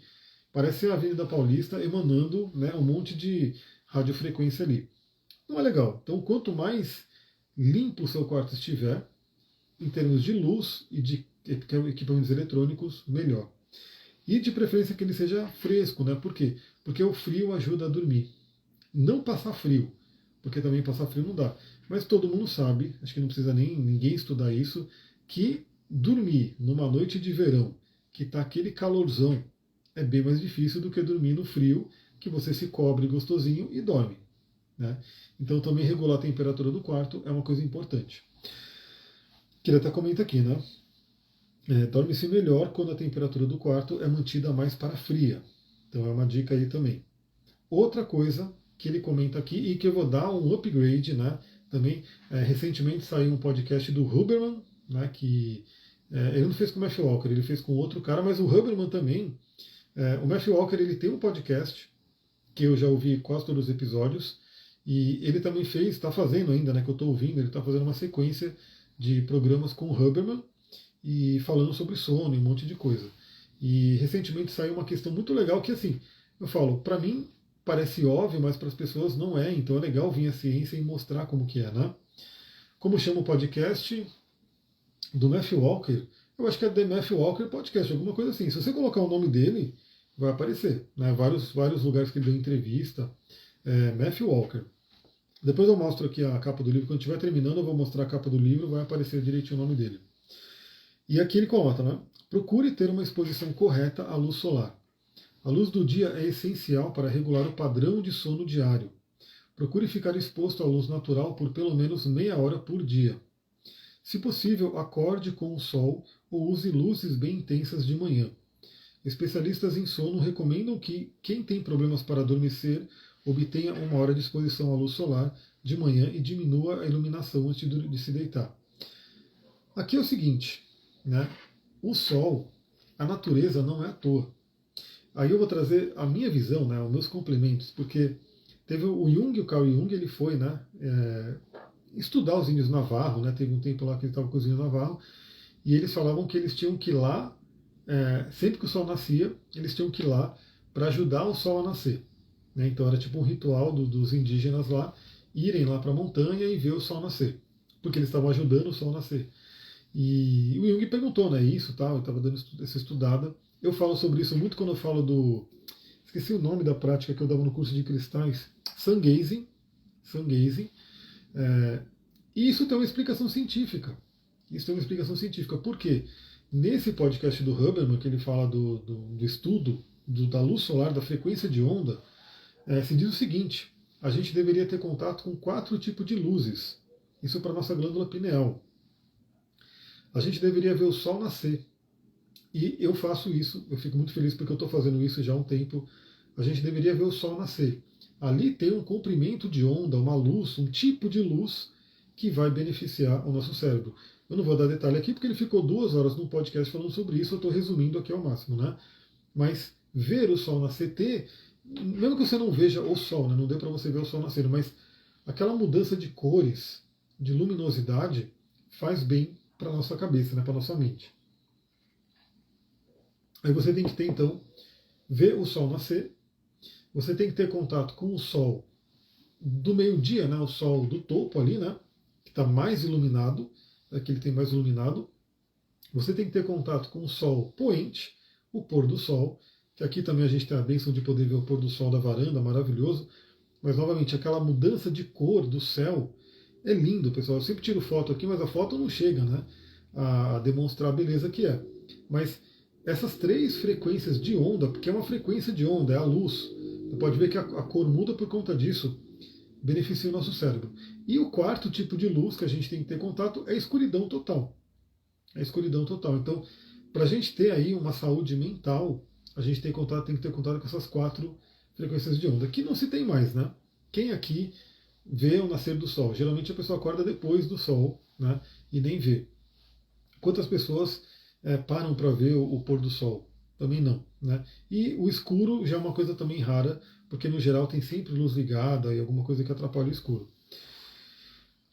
[SPEAKER 1] Parece a Avenida Paulista emanando, né, um monte de radiofrequência ali. Não é legal. Então, quanto mais limpo o seu quarto estiver, em termos de luz e de equipamentos eletrônicos, melhor. E de preferência que ele seja fresco, né? Por quê? Porque o frio ajuda a dormir. Não passar frio, porque também passar frio não dá. Mas todo mundo sabe, acho que não precisa nem ninguém estudar isso, que dormir numa noite de verão, que está aquele calorzão, é bem mais difícil do que dormir no frio, que você se cobre gostosinho e dorme. Né? Então também regular a temperatura do quarto é uma coisa importante. Que ele até comenta aqui, né? Dorme-se melhor quando a temperatura do quarto é mantida mais para fria. Então é uma dica aí também. Outra coisa que ele comenta aqui e que eu vou dar um upgrade, né? Também recentemente saiu um podcast do Huberman, né? Que ele não fez com o Matthew Walker, ele fez com outro cara, mas o Huberman também. O Matthew Walker ele tem um podcast que eu já ouvi quase todos os episódios e ele também fez, está fazendo ainda, né? Que eu estou ouvindo, ele está fazendo uma sequência de programas com o Huberman e falando sobre sono e um monte de coisa. E recentemente saiu uma questão muito legal que, assim, eu falo, para mim parece óbvio, mas para as pessoas não é, então é legal vir a ciência e mostrar como que é, né? Como chama o podcast do Matthew Walker? Eu acho que é The Matthew Walker Podcast, alguma coisa assim. Se você colocar o nome dele, vai aparecer, né? Vários lugares que ele deu entrevista. Matthew Walker. Depois eu mostro aqui a capa do livro, quando estiver terminando eu vou mostrar a capa do livro, vai aparecer direitinho o nome dele. E aqui ele comenta, né? Procure ter uma exposição correta à luz solar. A luz do dia é essencial para regular o padrão de sono diário. Procure ficar exposto à luz natural por pelo menos meia hora por dia. Se possível, acorde com o sol ou use luzes bem intensas de manhã. Especialistas em sono recomendam que quem tem problemas para adormecer obtenha 1 hora de exposição à luz solar de manhã e diminua a iluminação antes de se deitar. Aqui é o seguinte, né? O Sol, a natureza não é à toa. Aí eu vou trazer a minha visão, né, os meus complementos, porque teve o Jung, o Carl Jung, ele foi, né, estudar os índios Navarro, né, teve um tempo lá que ele estava com os índios Navarro, e eles falavam que eles tinham que ir lá, sempre que o Sol nascia, eles tinham que ir lá para ajudar o Sol a nascer. Né? Então era tipo um ritual dos indígenas lá, irem lá para a montanha e ver o Sol nascer, porque eles estavam ajudando o Sol a nascer. E o Jung perguntou, né, isso, tal, eu estava dando essa estudada. Eu falo sobre isso muito quando eu falo esqueci o nome da prática que eu dava no curso de cristais, sun gazing. Sun gazing. E isso tem uma explicação científica. Isso tem uma explicação científica. Por quê? Nesse podcast do Huberman, que ele fala do estudo da luz solar, da frequência de onda, se diz o seguinte: a gente deveria ter contato com 4 tipos de luzes. Isso para a nossa glândula pineal. A gente deveria ver o Sol nascer. E eu faço isso, eu fico muito feliz porque eu estou fazendo isso já há um tempo. A gente deveria ver o Sol nascer. Ali tem um comprimento de onda, uma luz, um tipo de luz que vai beneficiar o nosso cérebro. Eu não vou dar detalhe aqui porque ele ficou 2 horas num podcast falando sobre isso, eu estou resumindo aqui ao máximo, né? Mas ver o Sol nascer, mesmo que você não veja o Sol, né? Não deu para você ver o Sol nascer, mas aquela mudança de cores, de luminosidade, faz bem para a nossa cabeça, né? Para a nossa mente. Aí você tem que ter, então, ver o Sol nascer, você tem que ter contato com o Sol do meio-dia, né, o Sol do topo ali, né, que está mais iluminado, que ele tem mais iluminado. Você tem que ter contato com o Sol poente, o pôr do Sol, que aqui também a gente tem a bênção de poder ver o pôr do Sol da varanda, maravilhoso. Mas, novamente, aquela mudança de cor do céu é lindo, pessoal. Eu sempre tiro foto aqui, mas a foto não chega, né, a demonstrar a beleza que é. Mas essas 3 frequências de onda, porque é uma frequência de onda, é a luz. Você pode ver que a cor muda por conta disso, beneficia o nosso cérebro. E o 4º tipo de luz que a gente tem que ter contato é a escuridão total. É a escuridão total. Então, para a gente ter aí uma saúde mental, a gente tem que ter contato com essas 4 frequências de onda, que não se tem mais, né? Quem aqui vê o nascer do Sol? Geralmente a pessoa acorda depois do Sol, né? E nem vê. Quantas pessoas param para ver o pôr do Sol? Também não. Né? E o escuro já é uma coisa também rara, porque no geral tem sempre luz ligada e alguma coisa que atrapalha o escuro.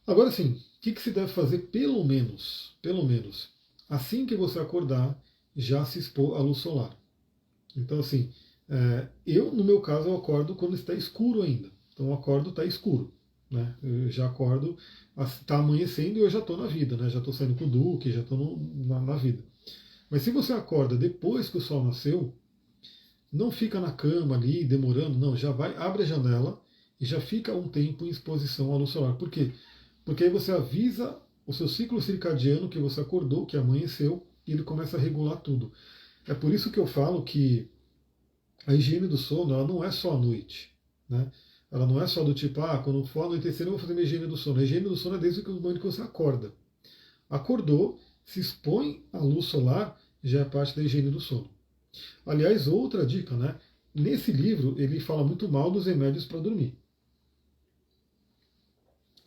[SPEAKER 1] Agora sim, o que se deve fazer pelo menos? Pelo menos, assim que você acordar, já se expor à luz solar. Então assim, eu no meu caso eu acordo quando está escuro ainda. Então eu acordo, está escuro. Né? Eu já acordo, está amanhecendo e eu já estou na vida, né? Já estou saindo com o Duque, já estou na vida. Mas se você acorda depois que o Sol nasceu, não fica na cama ali demorando, não, já vai, abre a janela e já fica um tempo em exposição à luz solar. Por quê? Porque aí você avisa o seu ciclo circadiano que você acordou, que amanheceu, e ele começa a regular tudo. É por isso que eu falo que a higiene do sono, ela não é só à noite, né? Ela não é só do tipo, quando for anoitecer eu vou fazer minha higiene do sono. A higiene do sono é desde o momento que você acorda. Acordou, se expõe à luz solar, já é parte da higiene do sono. Aliás, outra dica, né? Nesse livro ele fala muito mal dos remédios para dormir.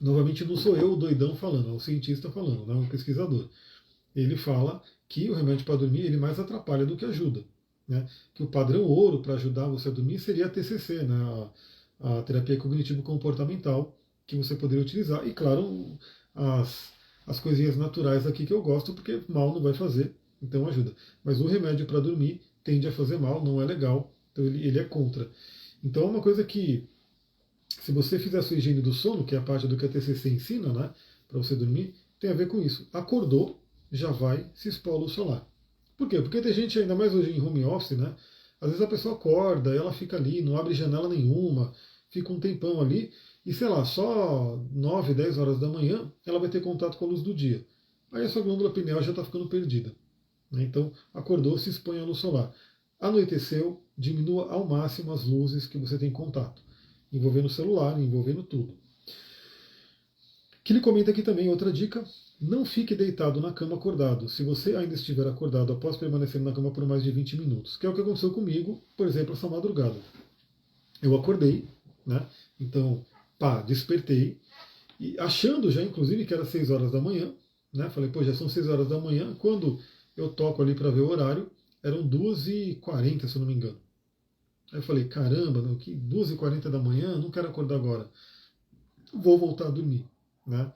[SPEAKER 1] Novamente não sou eu o doidão falando, é um cientista falando, né? Um pesquisador. Ele fala que o remédio para dormir ele mais atrapalha do que ajuda. Né? Que o padrão ouro para ajudar você a dormir seria a TCC, né? A terapia cognitivo-comportamental, que você poderia utilizar. E claro, as coisinhas naturais aqui que eu gosto, porque mal não vai fazer, então ajuda. Mas o remédio para dormir tende a fazer mal, não é legal, então ele é contra. Então é uma coisa que, se você fizer a sua higiene do sono, que é a parte do que a TCC ensina, né, para você dormir, tem a ver com isso. Acordou, já vai se expor à luz solar. Por quê? Porque tem gente, ainda mais hoje em home office, né, às vezes a pessoa acorda, ela fica ali, não abre janela nenhuma, fica um tempão ali, e sei lá, só 9, 10 horas da manhã ela vai ter contato com a luz do dia. Aí a sua glândula pineal já está ficando perdida. Né? Então, acordou, se expõe à luz solar. Anoiteceu, diminua ao máximo as luzes que você tem contato, envolvendo o celular, envolvendo tudo. Que ele comenta aqui também outra dica: não fique deitado na cama acordado, se você ainda estiver acordado após permanecer na cama por mais de 20 minutos, que é o que aconteceu comigo, por exemplo, essa madrugada. Eu acordei, né? Então, pá, despertei, e achando já, inclusive, que era 6 horas da manhã, né? Falei, pô, já são 6 horas da manhã. Quando eu toco ali para ver o horário, eram 2h40, se eu não me engano. Aí eu falei, caramba, não, que 2h40 da manhã, não quero acordar agora. Vou voltar a dormir, né?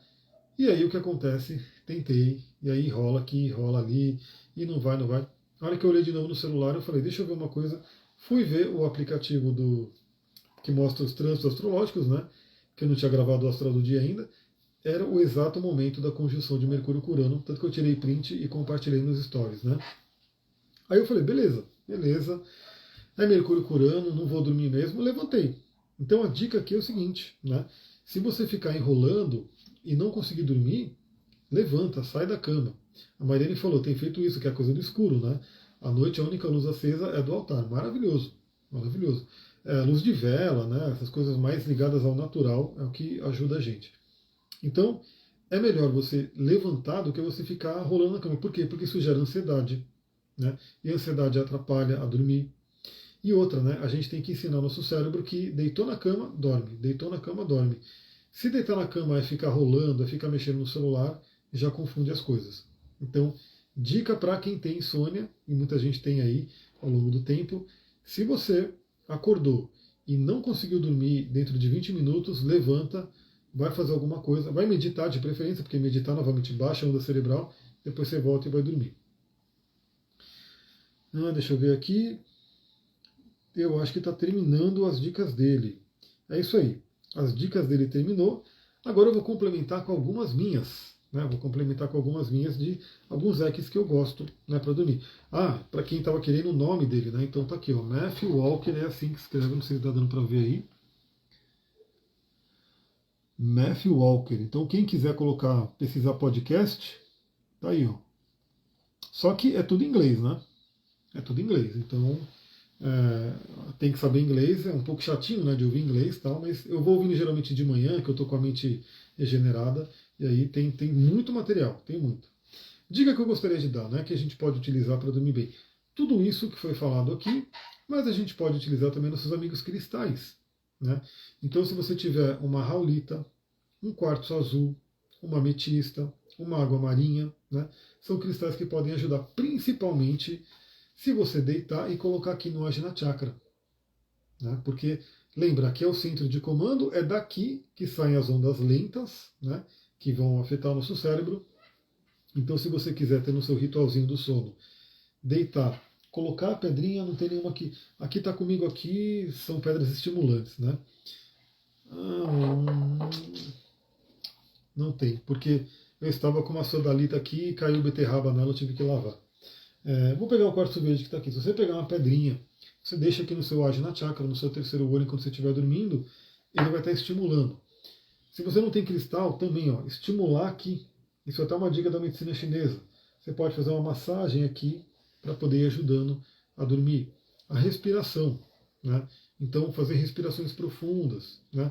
[SPEAKER 1] E aí o que acontece? Tentei, e aí rola aqui, rola ali, e não vai, não vai. Na hora que eu olhei de novo no celular, eu falei, deixa eu ver uma coisa. Fui ver o aplicativo que mostra os trânsitos astrológicos, né? Que eu não tinha gravado o astral do dia ainda. Era o exato momento da conjunção de Mercúrio com Urano, tanto que eu tirei print e compartilhei nos stories, né? Aí eu falei, beleza, beleza. É Mercúrio com Urano, não vou dormir mesmo. Levantei. Então a dica aqui é o seguinte, né? Se você ficar enrolando e não conseguir dormir, levanta, sai da cama. A Mairene falou, tem feito isso, que é a coisa do escuro, né? À noite a única luz acesa é do altar. Maravilhoso, maravilhoso. É, luz de vela, né? Essas coisas mais ligadas ao natural é o que ajuda a gente. Então, é melhor você levantar do que você ficar rolando na cama. Por quê? Porque isso gera ansiedade, né? E a ansiedade atrapalha a dormir. E outra, né? A gente tem que ensinar nosso cérebro que deitou na cama, dorme. Deitou na cama, dorme. Se deitar na cama é ficar rolando, é ficar mexendo no celular, já confunde as coisas. Então, dica para quem tem insônia, e muita gente tem aí ao longo do tempo, se você acordou e não conseguiu dormir dentro de 20 minutos, levanta, vai fazer alguma coisa, vai meditar de preferência, porque meditar novamente baixa a onda cerebral, depois você volta e vai dormir. Deixa eu ver aqui. Eu acho que está terminando as dicas dele. É isso aí. As dicas dele terminou. Agora eu vou complementar com algumas minhas. Né? Vou complementar com algumas minhas de alguns hacks que eu gosto, né, para dormir. Para quem estava querendo o nome dele, né? Então tá aqui, ó. Matthew Walker, é assim que escreve, não sei se está dando para ver aí. Matthew Walker. Então quem quiser pesquisar podcast, tá aí, ó. Só que é tudo em inglês, né? É tudo em inglês. Então tem que saber inglês, é um pouco chatinho, né, de ouvir inglês e tal, mas eu vou ouvindo geralmente de manhã, que eu estou com a mente regenerada, e aí tem muito material, tem muito. Dica que eu gostaria de dar, né, que a gente pode utilizar para dormir bem. Tudo isso que foi falado aqui, mas a gente pode utilizar também nossos amigos cristais. Né? Então, se você tiver uma raulita, um quartzo azul, uma ametista, uma água marinha, né, são cristais que podem ajudar principalmente se você deitar e colocar aqui no Ajna Chakra. Né? Porque, lembra, aqui é o centro de comando, é daqui que saem as ondas lentas, né? Que vão afetar o nosso cérebro. Então, se você quiser ter no seu ritualzinho do sono, deitar, colocar a pedrinha, não tem nenhuma aqui. Aqui está comigo aqui, são pedras estimulantes, né? Não tem, porque eu estava com uma sodalita aqui, caiu beterraba nela, eu tive que lavar. Vou pegar o quartzo verde que está aqui. Se você pegar uma pedrinha, você deixa aqui no seu Ajna Chakra, no seu terceiro olho, enquanto você estiver dormindo, ele vai estar estimulando. Se você não tem cristal, também, ó, estimular aqui. Isso é até uma dica da medicina chinesa. Você pode fazer uma massagem aqui para poder ir ajudando a dormir. A respiração, né? Então, fazer respirações profundas, né?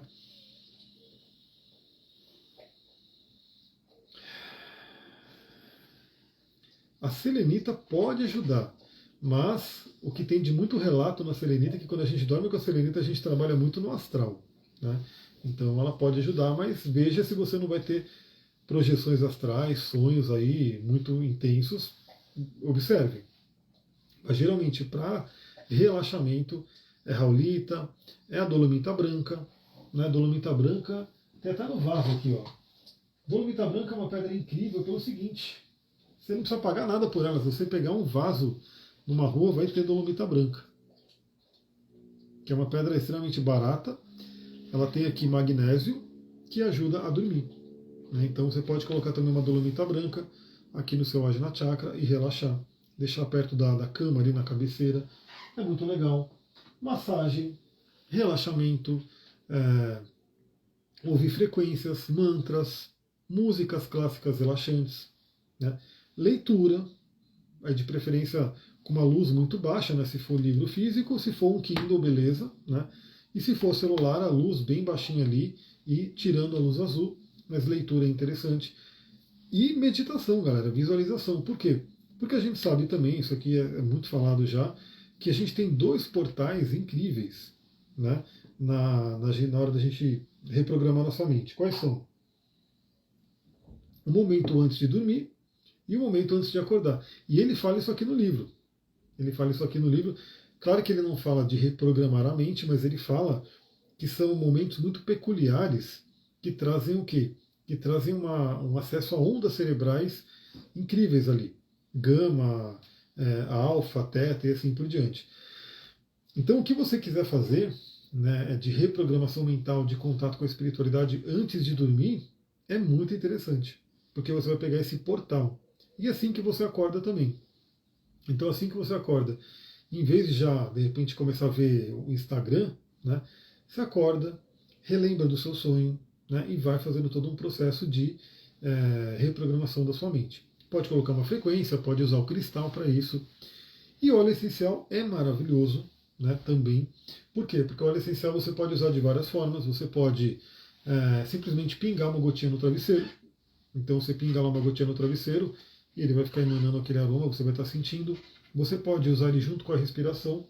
[SPEAKER 1] A selenita pode ajudar, mas o que tem de muito relato na selenita é que quando a gente dorme com a selenita, a gente trabalha muito no astral. Né? Então ela pode ajudar, mas veja se você não vai ter projeções astrais, sonhos aí muito intensos. Observe. Mas, geralmente, para relaxamento, é raulita, é a dolomita branca. Né? Dolomita branca, tem até no vaso aqui, ó. Dolomita branca é uma pedra incrível pelo seguinte. Você não precisa pagar nada por ela. Se você pegar um vaso numa rua, vai ter dolomita branca. Que é uma pedra extremamente barata. Ela tem aqui magnésio, que ajuda a dormir. Né? Então você pode colocar também uma dolomita branca aqui no seu Ajna Chakra e relaxar. Deixar perto da cama, ali na cabeceira. É muito legal. Massagem, relaxamento, ouvir frequências, mantras, músicas clássicas relaxantes. Né? Leitura, de preferência com uma luz muito baixa, né? Se for livro físico, se for um Kindle, beleza, né? E se for celular, a luz bem baixinha ali e tirando a luz azul, mas leitura é interessante. E meditação, galera, visualização. Por quê? Porque a gente sabe também, isso aqui é muito falado já, que a gente tem dois portais incríveis, né? na hora da gente reprogramar nossa mente. Quais são? O momento antes de dormir e o momento antes de acordar. E ele fala isso aqui no livro. Ele fala isso aqui no livro. Claro que ele não fala de reprogramar a mente, mas ele fala que são momentos muito peculiares que trazem o quê? Que trazem um acesso a ondas cerebrais incríveis ali. Gama, alfa, teta e assim por diante. Então, o que você quiser fazer, né, de reprogramação mental, de contato com a espiritualidade antes de dormir, é muito interessante. Porque você vai pegar esse portal. E assim que você acorda também. Então, assim que você acorda, em vez de já, de repente, começar a ver o Instagram, né, você acorda, relembra do seu sonho, né, e vai fazendo todo um processo de reprogramação da sua mente. Pode colocar uma frequência, pode usar o cristal para isso. E o óleo essencial é maravilhoso, né, também. Por quê? Porque o óleo essencial você pode usar de várias formas. Você pode simplesmente pingar uma gotinha no travesseiro. Então você pinga lá uma gotinha no travesseiro e ele vai ficar emanando aquele aroma, você vai estar sentindo. Você pode usar ele junto com a respiração.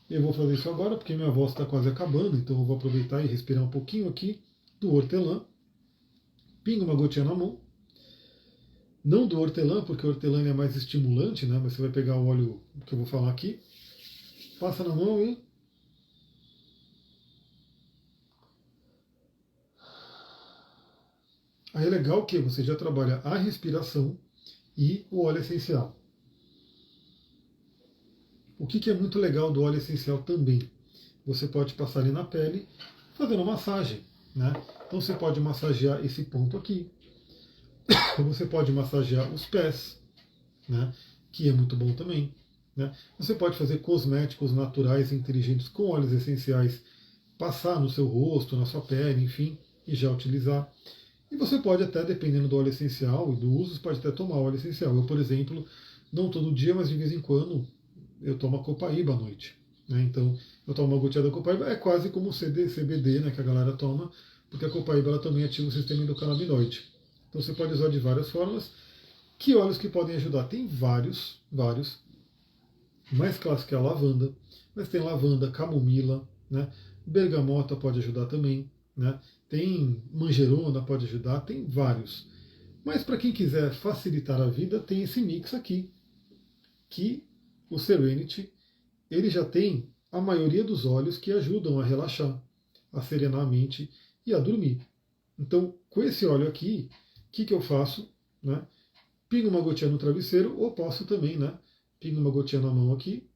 [SPEAKER 1] Eu vou fazer isso agora porque minha voz está quase acabando, então eu vou aproveitar e respirar um pouquinho aqui do hortelã. Pinga uma gotinha na mão. Não do hortelã, porque o hortelã é mais estimulante, né? Mas você vai pegar o óleo que eu vou falar aqui. Passa na mão e... Aí é legal que você já trabalha a respiração e o óleo essencial. O que é muito legal do óleo essencial também? Você pode passar ali na pele, fazendo massagem, né? Então você pode massagear esse ponto aqui. Você pode massagear os pés, né? Que é muito bom também. Né? Você pode fazer cosméticos naturais e inteligentes com óleos essenciais, passar no seu rosto, na sua pele, enfim, e já utilizar. E você pode até, dependendo do óleo essencial e do uso, você pode até tomar óleo essencial. Eu, por exemplo, não todo dia, mas de vez em quando, eu tomo a copaíba à noite. Né? Então, eu tomo uma gotinha da copaíba, é quase como o CBD, né, que a galera toma, porque a copaíba ela também ativa o sistema endocannabinoide. Então você pode usar de várias formas. Que óleos que podem ajudar? Tem vários. O mais clássico é a lavanda, mas tem lavanda, camomila, né? Bergamota pode ajudar também, né? Tem manjerona, pode ajudar, tem vários. Mas para quem quiser facilitar a vida, tem esse mix aqui, que o Serenity, ele já tem a maioria dos óleos que ajudam a relaxar, a serenar a mente e a dormir. Então, com esse óleo aqui, o que eu faço? Né? Pingo uma gotinha no travesseiro, ou posso também, né? Pingo uma gotinha na mão aqui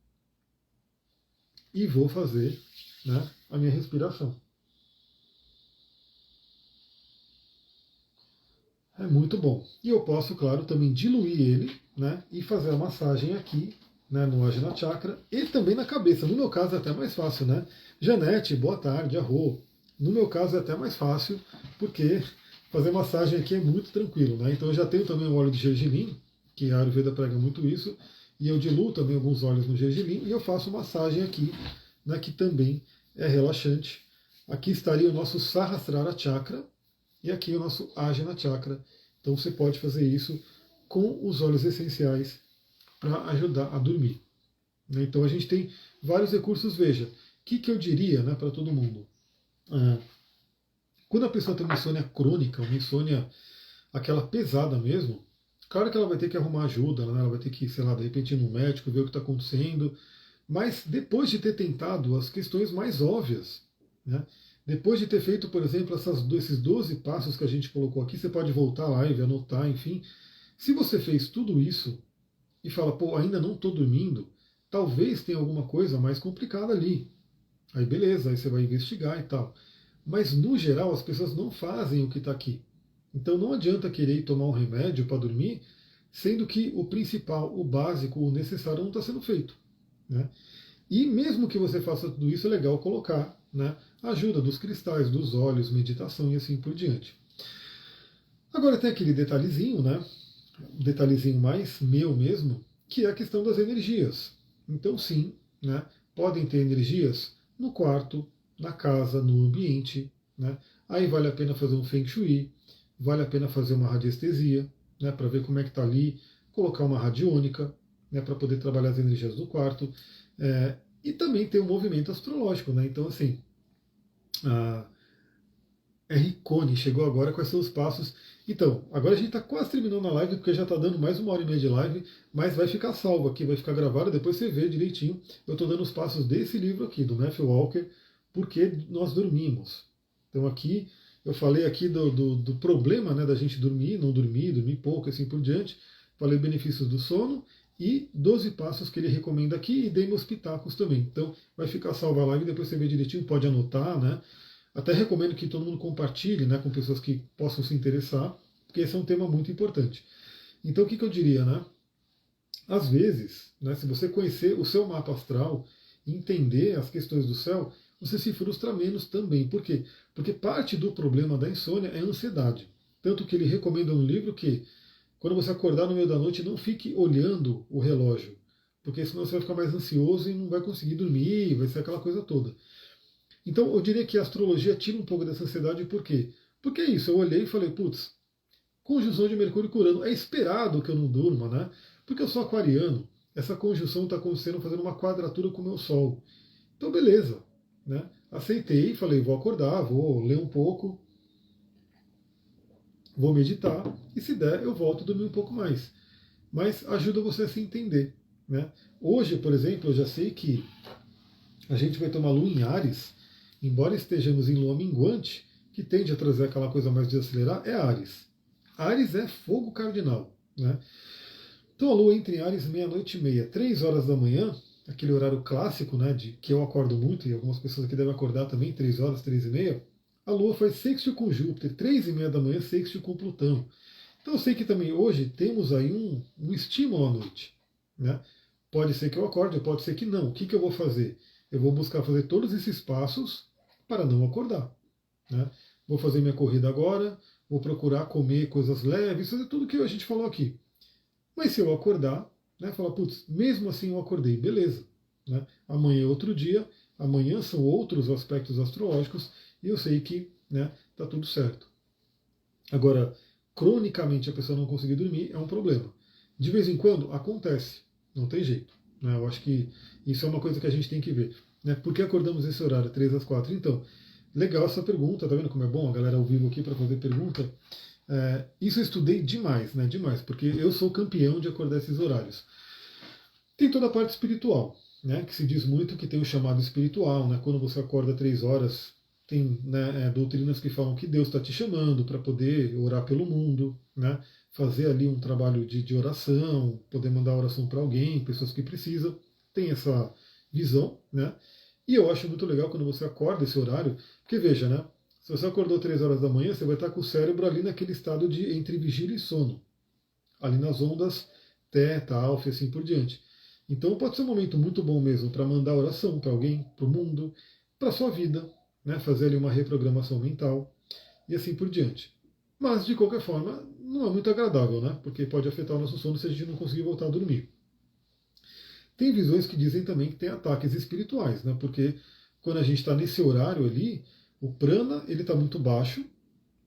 [SPEAKER 1] e vou fazer, né, a minha respiração. É muito bom. E eu posso, claro, também diluir ele, né, e fazer a massagem aqui, né, no Ajna Chakra e também na cabeça. No meu caso é até mais fácil, né? Janete, boa tarde, arro. No meu caso é até mais fácil, porque fazer massagem aqui é muito tranquilo, né? Então eu já tenho também o óleo de gergelim, que a Ayurveda prega muito isso, e eu diluo também alguns óleos no gergelim e eu faço massagem aqui, né, que também é relaxante. Aqui estaria o nosso Sahasrara Chakra e aqui o nosso Ajna Chakra. Então você pode fazer isso com os óleos essenciais para ajudar a dormir. Então a gente tem vários recursos. Veja, o que eu diria, né, para todo mundo? Quando a pessoa tem uma insônia crônica, uma insônia aquela pesada mesmo, claro que ela vai ter que arrumar ajuda, né? Ela vai ter que, sei lá, de repente ir no médico, ver o que está acontecendo, mas depois de ter tentado as questões mais óbvias, né? Depois de ter feito, por exemplo, esses 12 passos que a gente colocou aqui, você pode voltar lá e anotar, enfim. Se você fez tudo isso e fala, pô, ainda não estou dormindo, talvez tenha alguma coisa mais complicada ali. Aí beleza, aí você vai investigar e tal. Mas no geral as pessoas não fazem o que está aqui. Então não adianta querer tomar um remédio para dormir, sendo que o principal, o básico, o necessário não está sendo feito. Né? E mesmo que você faça tudo isso, é legal colocar, né, a ajuda dos cristais, dos óleos, meditação e assim por diante. Agora tem aquele detalhezinho, né, um detalhezinho mais meu mesmo, que é a questão das energias. Então sim, né, podem ter energias no quarto, na casa, no ambiente. Né? Aí vale a pena fazer um Feng Shui, vale a pena fazer uma radiestesia, né, para ver como é que está ali, colocar uma radiônica, né, para poder trabalhar as energias do quarto. E também tem o movimento astrológico. Né? Então, assim, A R. Cone chegou agora, quais são os passos? Então, agora a gente está quase terminando a live, porque já está dando mais 1 hora e meia de live, mas vai ficar salvo aqui, vai ficar gravado, depois você vê direitinho. Eu estou dando os passos desse livro aqui, do Matthew Walker, Porque Nós Dormimos. Então aqui, eu falei aqui do problema, né, da gente dormir, não dormir, dormir pouco, assim por diante. Falei benefícios do sono e 12 passos que ele recomenda aqui e dei meus pitacos também. Então vai ficar salva a live, depois você vê direitinho, pode anotar, né? Até recomendo que todo mundo compartilhe, né, com pessoas que possam se interessar, porque esse é um tema muito importante. Então, o que eu diria, né? Às vezes, né, se você conhecer o seu mapa astral, entender as questões do céu, você se frustra menos também. Por quê? Porque parte do problema da insônia é a ansiedade. Tanto que ele recomenda no livro que, quando você acordar no meio da noite, não fique olhando o relógio, porque senão você vai ficar mais ansioso e não vai conseguir dormir, vai ser aquela coisa toda. Então, eu diria que a astrologia tira um pouco dessa ansiedade, por quê? Porque é isso, eu olhei e falei, putz, conjunção de Mercúrio com Urano, é esperado que eu não durma, né? Porque eu sou aquariano, essa conjunção está acontecendo fazendo uma quadratura com o meu Sol. Então, beleza, né? Aceitei, falei, vou acordar, vou ler um pouco, vou meditar, e se der, eu volto a dormir um pouco mais. Mas ajuda você a se entender, né? Hoje, por exemplo, eu já sei que a gente vai ter uma lua em Áries, embora estejamos em lua minguante, que tende a trazer aquela coisa mais de acelerar, é Áries. Áries é fogo cardinal, né? Então a lua entra em Áries meia-noite e meia, 3 horas da manhã, aquele horário clássico, né, de que eu acordo muito, e algumas pessoas aqui devem acordar também, 3 horas, 3h30, a lua faz sextil com Júpiter, 3h30 da manhã, sextil com Plutão. Então eu sei que também hoje temos aí um estímulo à noite, né? Pode ser que eu acorde, pode ser que não. O que eu vou fazer? Eu vou buscar fazer todos esses passos para não acordar, né? Vou fazer minha corrida agora, vou procurar comer coisas leves, fazer tudo que a gente falou aqui. Mas se eu acordar, né, falar, putz, mesmo assim eu acordei, beleza. Né? Amanhã é outro dia, amanhã são outros aspectos astrológicos e eu sei que tá tudo certo. Agora, cronicamente a pessoa não conseguir dormir é um problema. De vez em quando acontece, não tem jeito. Né? Eu acho que isso é uma coisa que a gente tem que ver. Né? Por que acordamos esse horário, 3 às 4? Então, legal essa pergunta, tá vendo como é bom a galera ao vivo aqui para fazer pergunta? Isso eu estudei demais, né? Demais, porque eu sou campeão de acordar esses horários. Tem toda a parte espiritual, né? Que se diz muito que tem o chamado espiritual, né? Quando você acorda 3 horas, tem doutrinas que falam que Deus está te chamando para poder orar pelo mundo, né? Fazer ali um trabalho de oração, poder mandar oração para alguém, pessoas que precisam. Tem essa visão, né? E eu acho muito legal quando você acorda esse horário, porque veja, né? Se você acordou 3 horas da manhã, você vai estar com o cérebro ali naquele estado de entre vigília e sono, ali nas ondas teta, alfa e assim por diante. Então pode ser um momento muito bom mesmo para mandar oração para alguém, para o mundo, para a sua vida, né? Fazer ali uma reprogramação mental e assim por diante. Mas de qualquer forma, não é muito agradável, né? Porque pode afetar o nosso sono se a gente não conseguir voltar a dormir. Tem visões que dizem também que tem ataques espirituais, né? Porque quando a gente está nesse horário ali, o prana ele está muito baixo,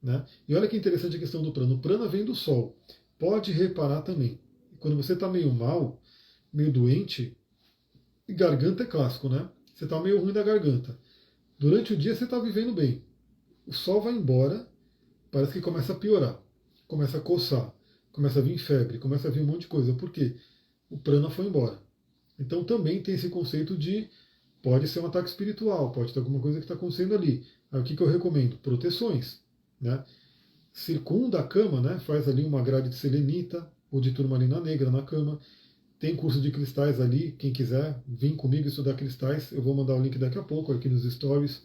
[SPEAKER 1] né? E olha que interessante a questão do prana. O prana vem do sol. Pode reparar também. Quando você está meio mal, meio doente, e garganta é clássico, né? Você está meio ruim da garganta. Durante o dia você está vivendo bem. O sol vai embora, parece que começa a piorar. Começa a coçar, começa a vir febre, começa a vir um monte de coisa. Por quê? O prana foi embora. Então também tem esse conceito de pode ser um ataque espiritual, pode ter alguma coisa que está acontecendo ali. Aí o que eu recomendo? Proteções. Né? Circunda a cama, né? Faz ali uma grade de selenita ou de turmalina negra na cama. Tem curso de cristais ali, quem quiser, vem comigo estudar cristais. Eu vou mandar o link daqui a pouco aqui nos stories.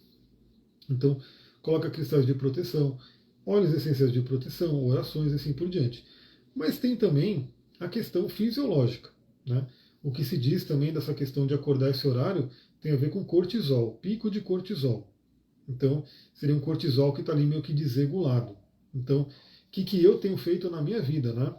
[SPEAKER 1] Então, coloca cristais de proteção, óleos essenciais de proteção, orações e assim por diante. Mas tem também a questão fisiológica. Né? O que se diz também dessa questão de acordar esse horário tem a ver com cortisol, pico de cortisol. Então, seria um cortisol que está ali meio que desregulado. Então, o que eu tenho feito na minha vida, né?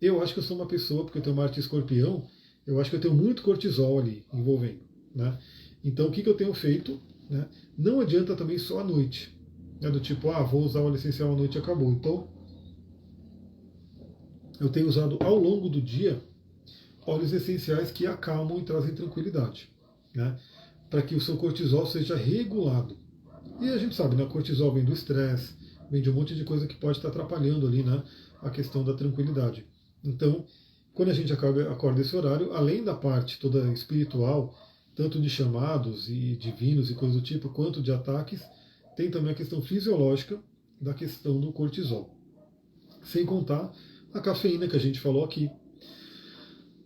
[SPEAKER 1] Eu acho que eu sou uma pessoa, porque eu tenho Marte Escorpião, eu acho que eu tenho muito cortisol ali envolvendo, né? Então, o que eu tenho feito, né? Não adianta também só à noite, né? Do tipo, vou usar o óleo essencial à noite e acabou. Então, eu tenho usado ao longo do dia óleos essenciais que acalmam e trazem tranquilidade, né? Para que o seu cortisol seja regulado. E a gente sabe, né, cortisol vem do estresse, vem de um monte de coisa que pode estar atrapalhando ali, né, a questão da tranquilidade. Então, quando a gente acorda esse horário, além da parte toda espiritual, tanto de chamados e divinos e coisas do tipo, quanto de ataques, tem também a questão fisiológica da questão do cortisol. Sem contar a cafeína que a gente falou aqui.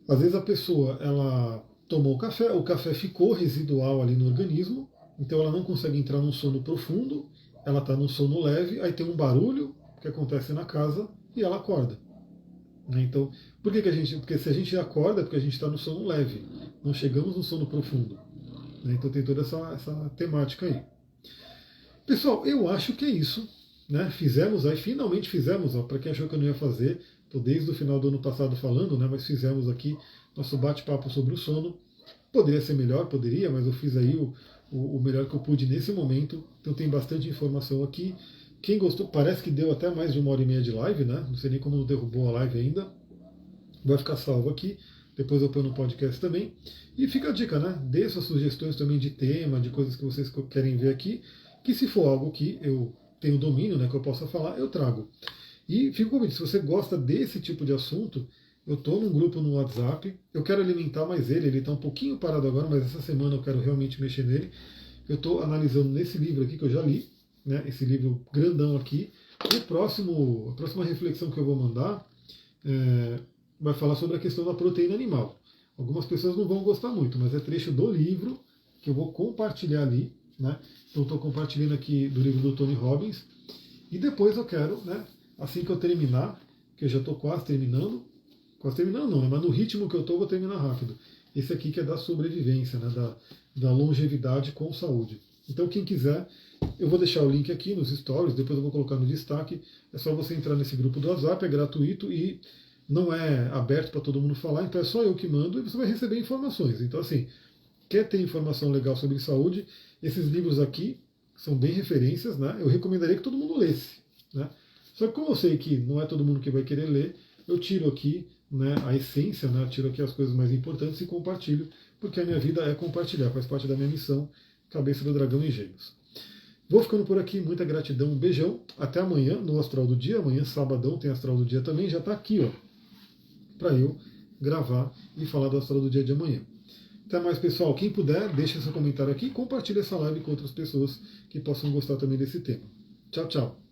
[SPEAKER 1] Às vezes a pessoa, ela tomou o café ficou residual ali no organismo, então ela não consegue entrar num sono profundo, ela está num sono leve, aí tem um barulho que acontece na casa e ela acorda. Então, por que a gente. Porque se a gente acorda é porque a gente está no sono leve, não chegamos no sono profundo. Então tem toda essa temática aí. Pessoal, eu acho que é isso. Né? Fizemos aí, finalmente fizemos, para quem achou que eu não ia fazer, estou desde o final do ano passado falando, né, mas fizemos aqui nosso bate-papo sobre o sono. Poderia ser melhor, poderia, mas eu fiz aí o melhor que eu pude nesse momento. Então tem bastante informação aqui. Quem gostou, parece que deu até mais de 1h30 de live, né? Não sei nem como não derrubou a live ainda. Vai ficar salvo aqui. Depois eu ponho no podcast também. E fica a dica, né? Dê suas sugestões também de tema, de coisas que vocês querem ver aqui. Que se for algo que eu tenho domínio, né, que eu possa falar, eu trago. E fico convite, se você gosta desse tipo de assunto, eu estou num grupo no WhatsApp, eu quero alimentar mais ele está um pouquinho parado agora, mas essa semana eu quero realmente mexer nele. Eu estou analisando nesse livro aqui que eu já li, né, esse livro grandão aqui. E a próxima reflexão que eu vou mandar vai falar sobre a questão da proteína animal. Algumas pessoas não vão gostar muito, mas é trecho do livro que eu vou compartilhar ali. Né? Então estou compartilhando aqui do livro do Tony Robbins. E depois eu quero, né, assim que eu terminar, que eu já estou quase terminando não, né, mas no ritmo que eu estou, vou terminar rápido. Esse aqui que é da sobrevivência, né, da longevidade com saúde. Então quem quiser, eu vou deixar o link aqui nos stories, depois eu vou colocar no destaque. É só você entrar nesse grupo do WhatsApp, é gratuito e não é aberto para todo mundo falar, então é só eu que mando e você vai receber informações. Então assim, quer ter informação legal sobre saúde, esses livros aqui são bem referências, né? Eu recomendaria que todo mundo lesse. Né? Só que como eu sei que não é todo mundo que vai querer ler, eu tiro aqui, né, a essência, né? Eu tiro aqui as coisas mais importantes e compartilho, porque a minha vida é compartilhar, faz parte da minha missão, Cabeça do Dragão em Gêmeos. Vou ficando por aqui, muita gratidão, um beijão, até amanhã no Astral do Dia, amanhã sabadão tem Astral do Dia também, já está aqui, ó, para eu gravar e falar do Astral do Dia de amanhã. Até mais, pessoal. Quem puder, deixa seu comentário aqui e compartilhe essa live com outras pessoas que possam gostar também desse tema. Tchau, tchau.